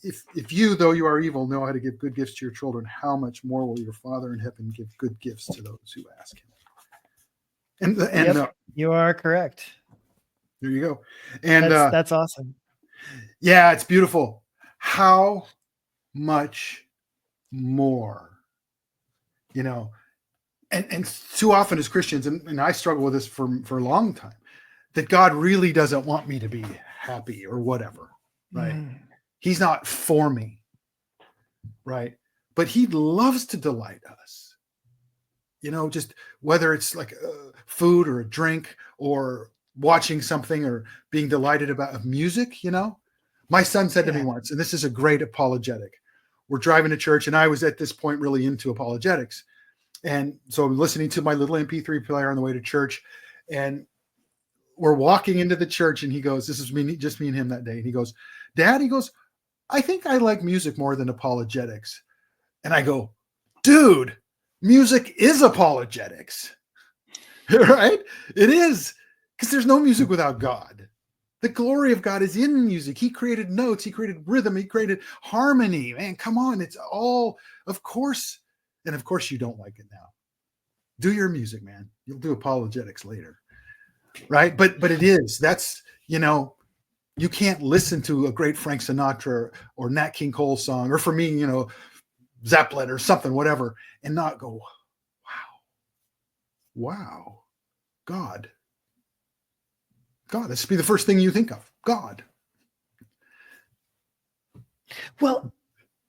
If you, though you are evil, know how to give good gifts to your children, how much more will your Father in heaven give good gifts to those who ask him? And you are correct. There you go. And that's awesome. Yeah, it's beautiful. How much more, and too often as Christians, and I struggle with this for a long time, that God really doesn't want me to be happy or whatever, right? He's not for me, right? But he loves to delight us, just whether it's like food or a drink or watching something or being delighted about music. My son said to me once, and this is a great apologetic. We're driving to church, and I was at this point really into apologetics. And so I'm listening to my little MP3 player on the way to church, and we're walking into the church, and he goes, this is just me and him that day. And he goes, Dad, I think I like music more than apologetics. And I go, dude, music is apologetics, right? It is, because there's no music without God. The glory of God is in music. He created notes. He created rhythm. He created harmony. Man, come on. It's all, of course. And of course you don't like it now. Do your music, man. You'll do apologetics later. Right? But it is. That's, you can't listen to a great Frank Sinatra or Nat King Cole song, or for me, Zeppelin or something, whatever, and not go, wow, God. This should be the first thing you think of. God. Well,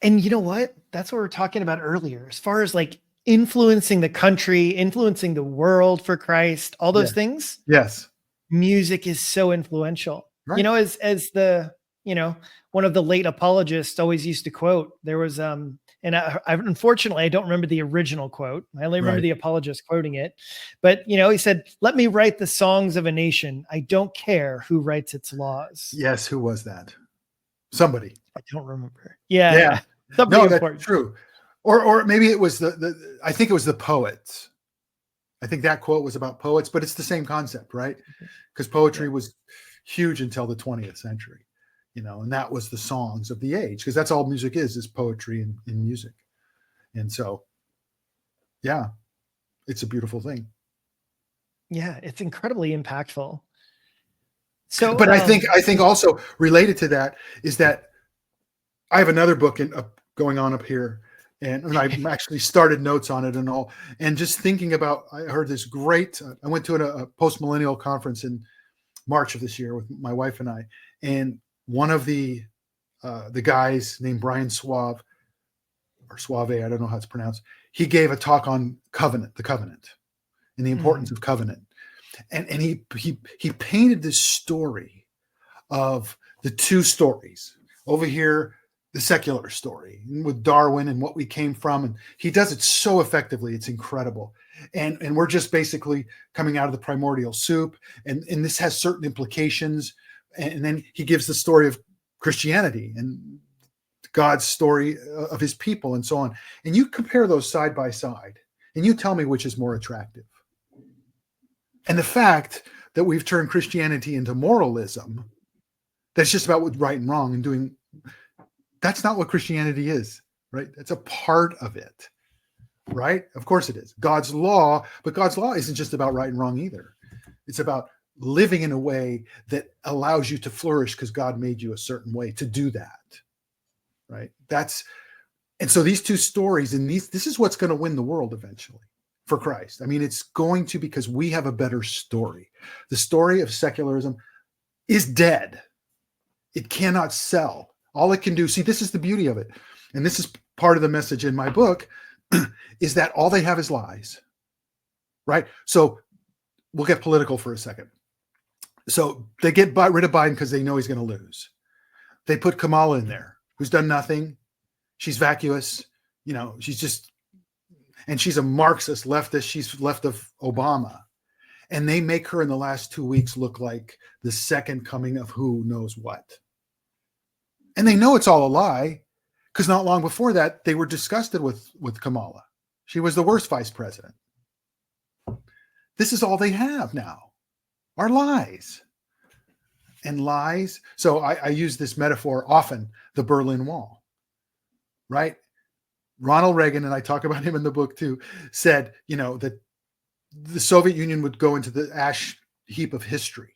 and you know what? That's what we were talking about earlier, as far as like influencing the country, influencing the world for Christ, all those things. Yes. Music is so influential. Right. As the, one of the late apologists always used to quote, there was, and I unfortunately, I don't remember the original quote. I only remember the apologist quoting it, but he said, "Let me write the songs of a nation. I don't care who writes its laws." Yes. Who was that? Somebody. I don't remember. Yeah. Somebody important. That's true. Or maybe it was I think it was the poets. I think that quote was about poets, but it's the same concept, right? Because poetry was huge until the 20th century, and that was the songs of the age, because that's all music is poetry and music. And so, yeah, it's a beautiful thing. Yeah, it's incredibly impactful. So, but I think also related to that is that I have another book going on up here, and I've actually started notes on it and all, and just thinking about, I heard this great, I went to a post-millennial conference in March of this year with my wife and I, and one of the guys named Brian Suave, I don't know how it's pronounced. He gave a talk on the covenant and the importance of covenant. And he painted this story of the two stories over here, the secular story with Darwin and what we came from. And he does it so effectively. It's incredible. And we're just basically coming out of the primordial soup, and this has certain implications. And then he gives the story of Christianity and God's story of his people and so on. And you compare those side by side, and you tell me which is more attractive. And the fact that we've turned Christianity into moralism, that's just about what's right and wrong and doing, that's not what Christianity is, right? It's a part of it, right? Of course it is. God's law, but God's law isn't just about right and wrong either. It's about living in a way that allows you to flourish because God made you a certain way to do that, right? And so these two stories, and this is what's going to win the world eventually for Christ. I mean, it's going to, because we have a better story. The story of secularism is dead. It cannot sell. All it can do, see, this is the beauty of it. And this is part of the message in my book, is that all they have is lies, right? So we'll get political for a second. So they get rid of Biden because they know he's going to lose. They put Kamala in there, who's done nothing. She's vacuous. And she's a Marxist leftist. She's left of Obama. And they make her in the last 2 weeks look like the second coming of who knows what. And they know it's all a lie, because not long before that, they were disgusted with Kamala. She was the worst vice president. This is all they have now, are lies. And lies. So I use this metaphor often, the Berlin Wall, right? Ronald Reagan, and I talk about him in the book too, said, that the Soviet Union would go into the ash heap of history,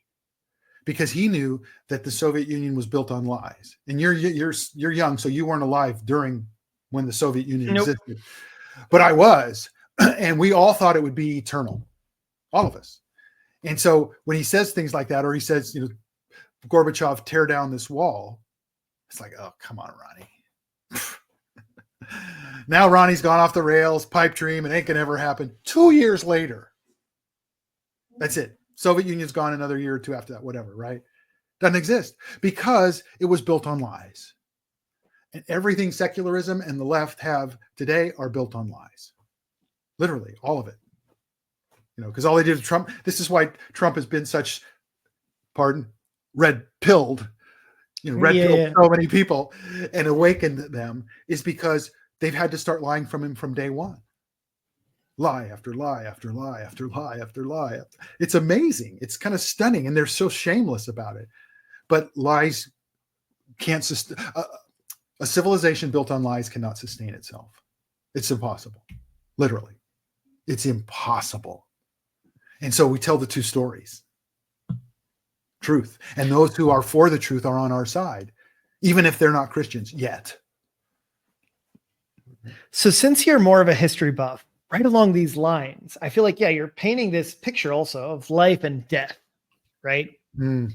because he knew that the Soviet Union was built on lies. And you're young, so you weren't alive when the Soviet Union existed. But I was, and we all thought it would be eternal, all of us. And so when he says things like that, or he says, Gorbachev, tear down this wall, it's like, oh, come on, Ronnie. Now Ronnie's gone off the rails, pipe dream, it ain't gonna ever happen. 2 years later, that's it. Soviet Union's gone another year or two after that, whatever, right? Doesn't exist because it was built on lies. And everything secularism and the left have today are built on lies. Literally, all of it. Because all they did is Trump. This is why Trump has been such, red-pilled, red-pilled so many people and awakened them, is because they've had to start lying from him from day one. Lie after lie after lie after lie after lie. It's amazing. It's kind of stunning, and they're so shameless about it. But lies can't sustain. A civilization built on lies cannot sustain itself. It's impossible. Literally. It's impossible. And so we tell the two stories. Truth. And those who are for the truth are on our side, even if they're not Christians yet. So since you're more of a history buff, right along these lines, I feel like, you're painting this picture also of life and death, right? Mm.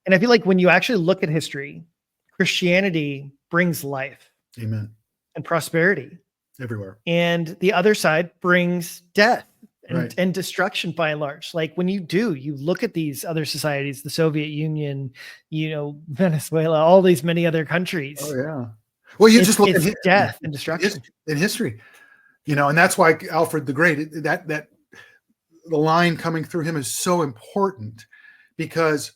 And I feel like when you actually look at history, Christianity brings life. Amen. And prosperity. Everywhere. And the other side brings death Right. and destruction by and large. Like when you look at these other societies, the Soviet Union, Venezuela, all these many other countries. Oh, yeah. Well, you just look at death and destruction in history, and that's why Alfred the Great, that the line coming through him is so important, because,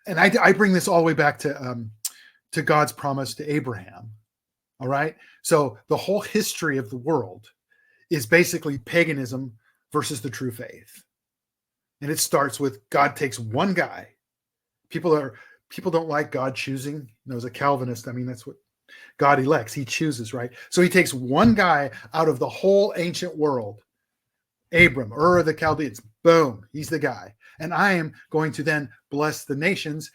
and I bring this all the way back to God's promise to Abraham. All right. So the whole history of the world is basically paganism versus the true faith. And it starts with God takes one guy. People don't like God choosing. As a Calvinist, that's what God elects. He chooses, right? So he takes one guy out of the whole ancient world. Abram, Ur of the Chaldeans. Boom. He's the guy. And I am going to then bless the nations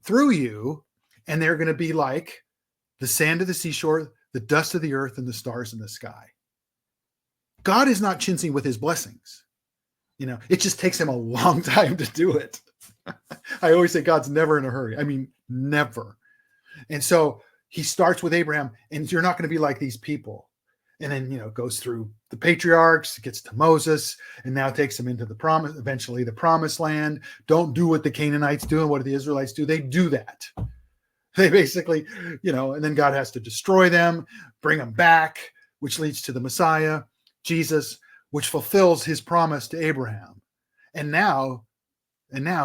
through you. And they're going to be like the sand of the seashore, the dust of the earth, and the stars in the sky. God is not chintzy with his blessings. It just takes him a long time to do it. I always say God's never in a hurry. Never. And so he starts with Abraham, and you're not going to be like these people. And then, goes through the patriarchs, gets to Moses, and now takes him into eventually the promised land. Don't do what the Canaanites do and what the Israelites do. They do that. They basically, and then God has to destroy them, bring them back, which leads to the Messiah, Jesus. which fulfills his promise to Abraham. And now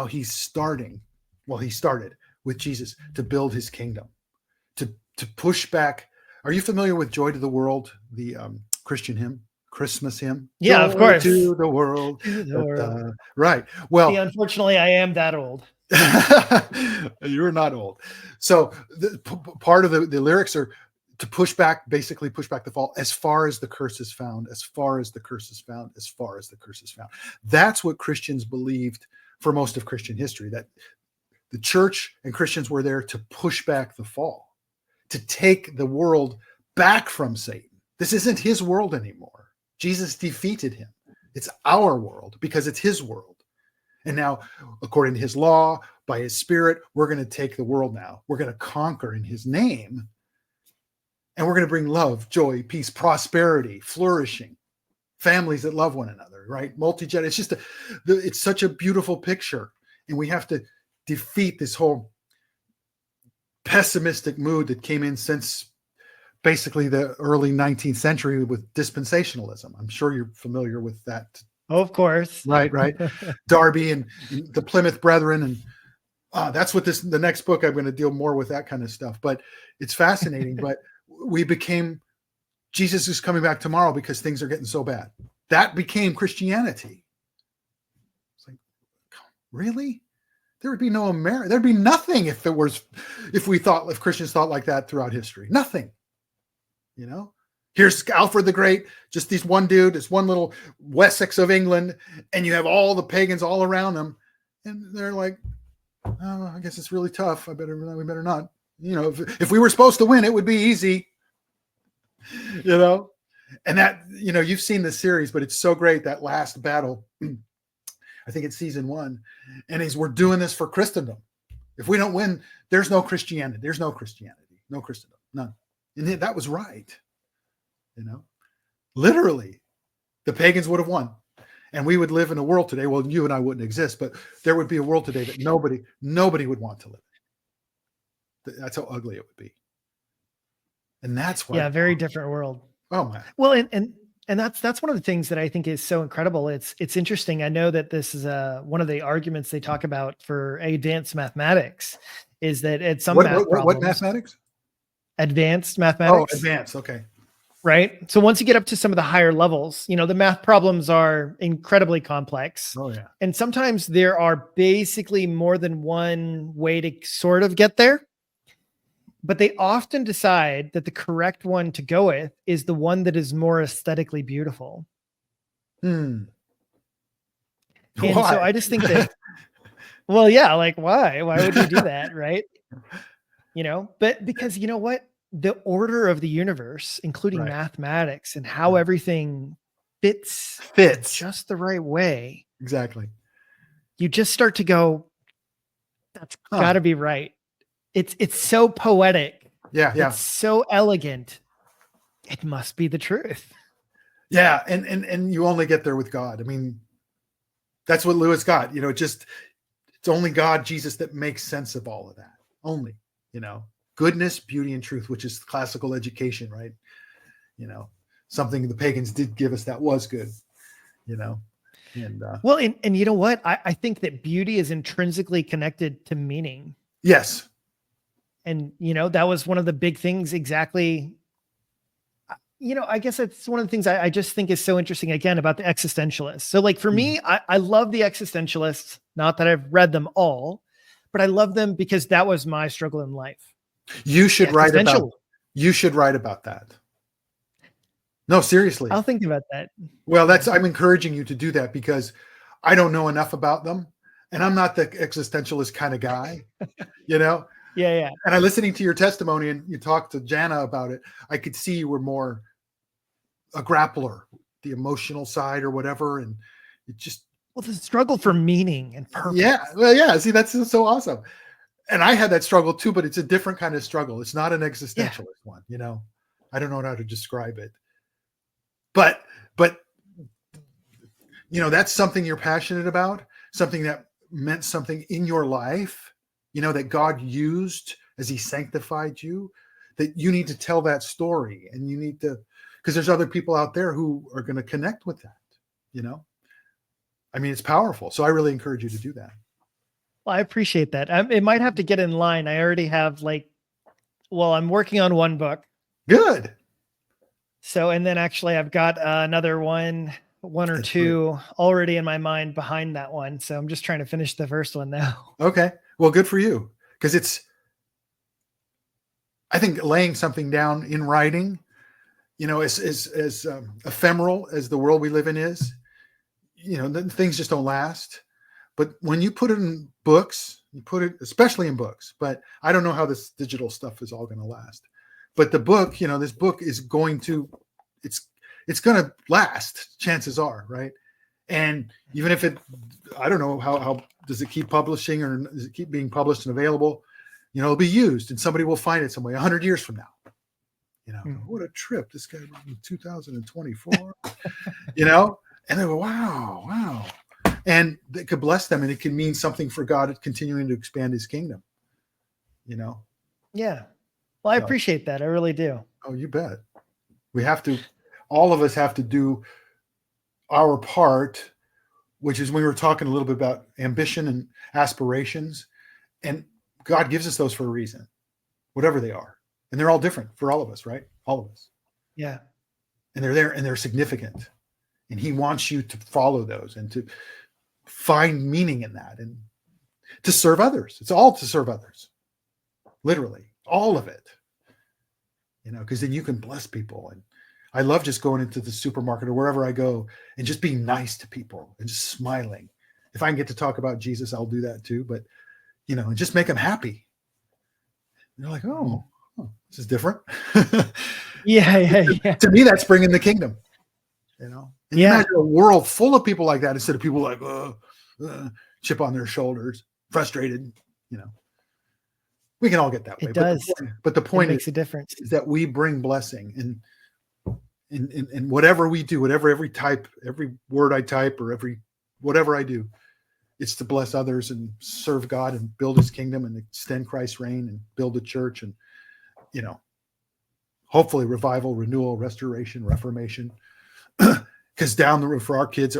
he's starting. Well, he started with Jesus to build his kingdom, to push back. Are you familiar with Joy to the World, the Christian hymn, Christmas hymn? Yeah, of course. To the world. To the world. Right. See, Well, unfortunately, I am that old. you're not old. So part of the lyrics are to basically push back the fall as far as the curse is found, as far as the curse is found, as far as the curse is found. That's what Christians believed for most of Christian history, that the church and Christians were there to push back the fall, to take the world back from Satan. This isn't his world anymore. Jesus defeated him. It's our world because it's his world. And now, according to his law, by his spirit, we're going to take the world now. We're going to conquer in his name. And we're going to bring love, joy, peace, prosperity, flourishing, families that love one another, right? It's just, it's such a beautiful picture. And we have to defeat this whole pessimistic mood that came in since basically the early 19th century with dispensationalism. I'm sure you're familiar with that. Oh, of course. Right. Darby and the Plymouth Brethren. And that's what the next book, I'm going to deal more with that kind of stuff. But it's fascinating. But we became, Jesus is coming back tomorrow because things are getting so bad. That became Christianity. It's like, really? There would be no America. There'd be nothing if Christians thought like that throughout history. Nothing. Here's Alfred the Great, just this one dude, this one little Wessex of England, and you have all the pagans all around them, and they're like, "Oh, I guess it's really tough. We better not." If we were supposed to win, it would be easy. And that, you've seen the series, but it's so great, that last battle. I think it's season 1, and we're doing this for Christendom. If we don't win, there's no Christianity. There's no Christianity, no Christendom, none. And that was right. Literally, the pagans would have won, and we would live in a world today. Well, you and I wouldn't exist, but there would be a world today that nobody would want to live in. That's how ugly it would be. And that's why. Yeah, very different world. Oh man. Well, and that's one of the things that I think is so incredible. It's interesting. I know that this is one of the arguments they talk about for advanced mathematics is that at some math problems. What mathematics? Advanced mathematics. Oh, advanced. Okay. Right. So once you get up to some of the higher levels, the math problems are incredibly complex. Oh yeah. And sometimes there are basically more than one way to sort of get there. But they often decide that the correct one to go with is the one that is more aesthetically beautiful. And Why? so I just think that, well, yeah, like why would you do that? Right. But because you know what? The order of the universe, including mathematics and how everything fits just the right way. Exactly. You just start to go, that's gotta be right. It's so poetic. Yeah. It's so elegant. It must be the truth. Yeah. And you only get there with God. I mean, that's what Lewis got, it's only God, Jesus, that makes sense of all of that. Only, goodness, beauty, and truth, which is classical education, right? Something the pagans did give us that was good, and well, and you know what? I think that beauty is intrinsically connected to meaning. Yes. And, that was one of the big things exactly. I guess it's one of the things I just think is so interesting, again, about the existentialists. So like for me, I love the existentialists, not that I've read them all, but I love them because that was my struggle in life. You should write about that. No, seriously. I'll think about that. Well, I'm encouraging you to do that because I don't know enough about them. And I'm not the existentialist kind of guy, Yeah. And I listening to your testimony and you talked to Jana about it, I could see you were more a grappler, the emotional side or whatever. And it just, the struggle for meaning and purpose. Yeah. Well, yeah. See, that's so awesome. And I had that struggle too, but it's a different kind of struggle. It's not an existentialist one, I don't know how to describe it, but that's something you're passionate about, something that meant something in your life, that God used as he sanctified you, that you need to tell that story and you need to, because there's other people out there who are going to connect with that. you know, I mean, it's powerful. So I really encourage you to do that. Well, I appreciate that. It might have to get in line. I already have I'm working on one book. Good. So, and then actually I've got another one or That's two great. already in my mind behind that one. So I'm just trying to finish the first one now. Okay. Well, good for you. Because I think laying something down in writing, as ephemeral as the world we live in is, things just don't last. But when you put it in books, you put it, especially in books, but I don't know how this digital stuff is all going to last. But the book, this book is going to, it's going to last, chances are, right? And even if I don't know how does it keep publishing, or does it keep being published and available? It'll be used and somebody will find it some way 100 years from now. What a trip. This guy was in 2024, and they go, wow. And it could bless them, and it can mean something for God continuing to expand his kingdom, Yeah. Well, I appreciate that. I really do. Oh, you bet. All of us have to do our part, which is when we were talking a little bit about ambition and aspirations, and God gives us those for a reason, whatever they are. And they're all different for all of us, right? All of us. Yeah. And they're there and they're significant. And he wants you to follow those and to find meaning in that and to serve others. It's all to serve others. Literally, all of it. Because then you can bless people. And I love just going into the supermarket or wherever I go and just being nice to people and just smiling. If I can get to talk about Jesus, I'll do that too. But, and just make them happy. And they're like, oh, this is different. Yeah. To me, that's bringing the kingdom, And you imagine a world full of people like that instead of people like, chip on their shoulders, frustrated, We can all get that way. It does. But the point makes a difference is that we bring blessing in whatever we do, every word I type or whatever I do, it's to bless others and serve God and build his kingdom and extend Christ's reign and build a church and, hopefully revival, renewal, restoration, reformation. Because down the road for our kids,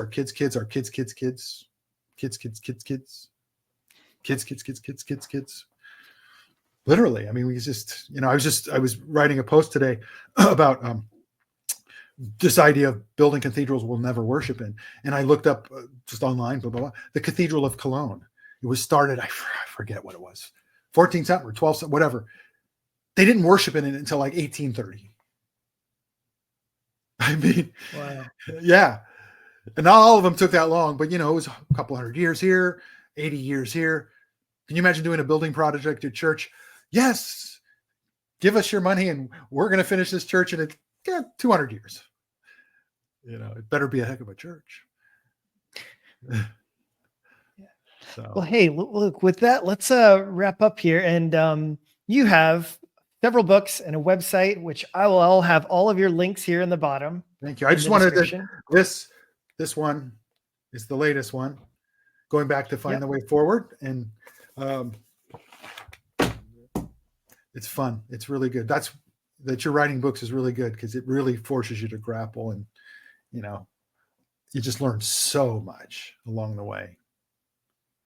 literally. I mean, we just, I was writing a post today about this idea of building cathedrals we'll never worship in. And I looked up just online, blah, blah, blah, the Cathedral of Cologne. It was started, I forget what it was, 14th century, 12th century, whatever. They didn't worship in it until like 1830. I mean, wow. Yeah. And not all of them took that long, but it was a couple 100 years here, 80 years here. Can you imagine doing a building project at church? Yes. Give us your money and we're going to finish this church in 200 years. It better be a heck of a church. So. Well, hey, look, with that, let's wrap up here. And you have several books and a website, which I'll have all of your links here in the bottom. Thank you. I just wanted to, this one is the latest one, going back to find the way forward. And it's fun. It's really good. That you're writing books is really good because it really forces you to grapple and, you just learn so much along the way.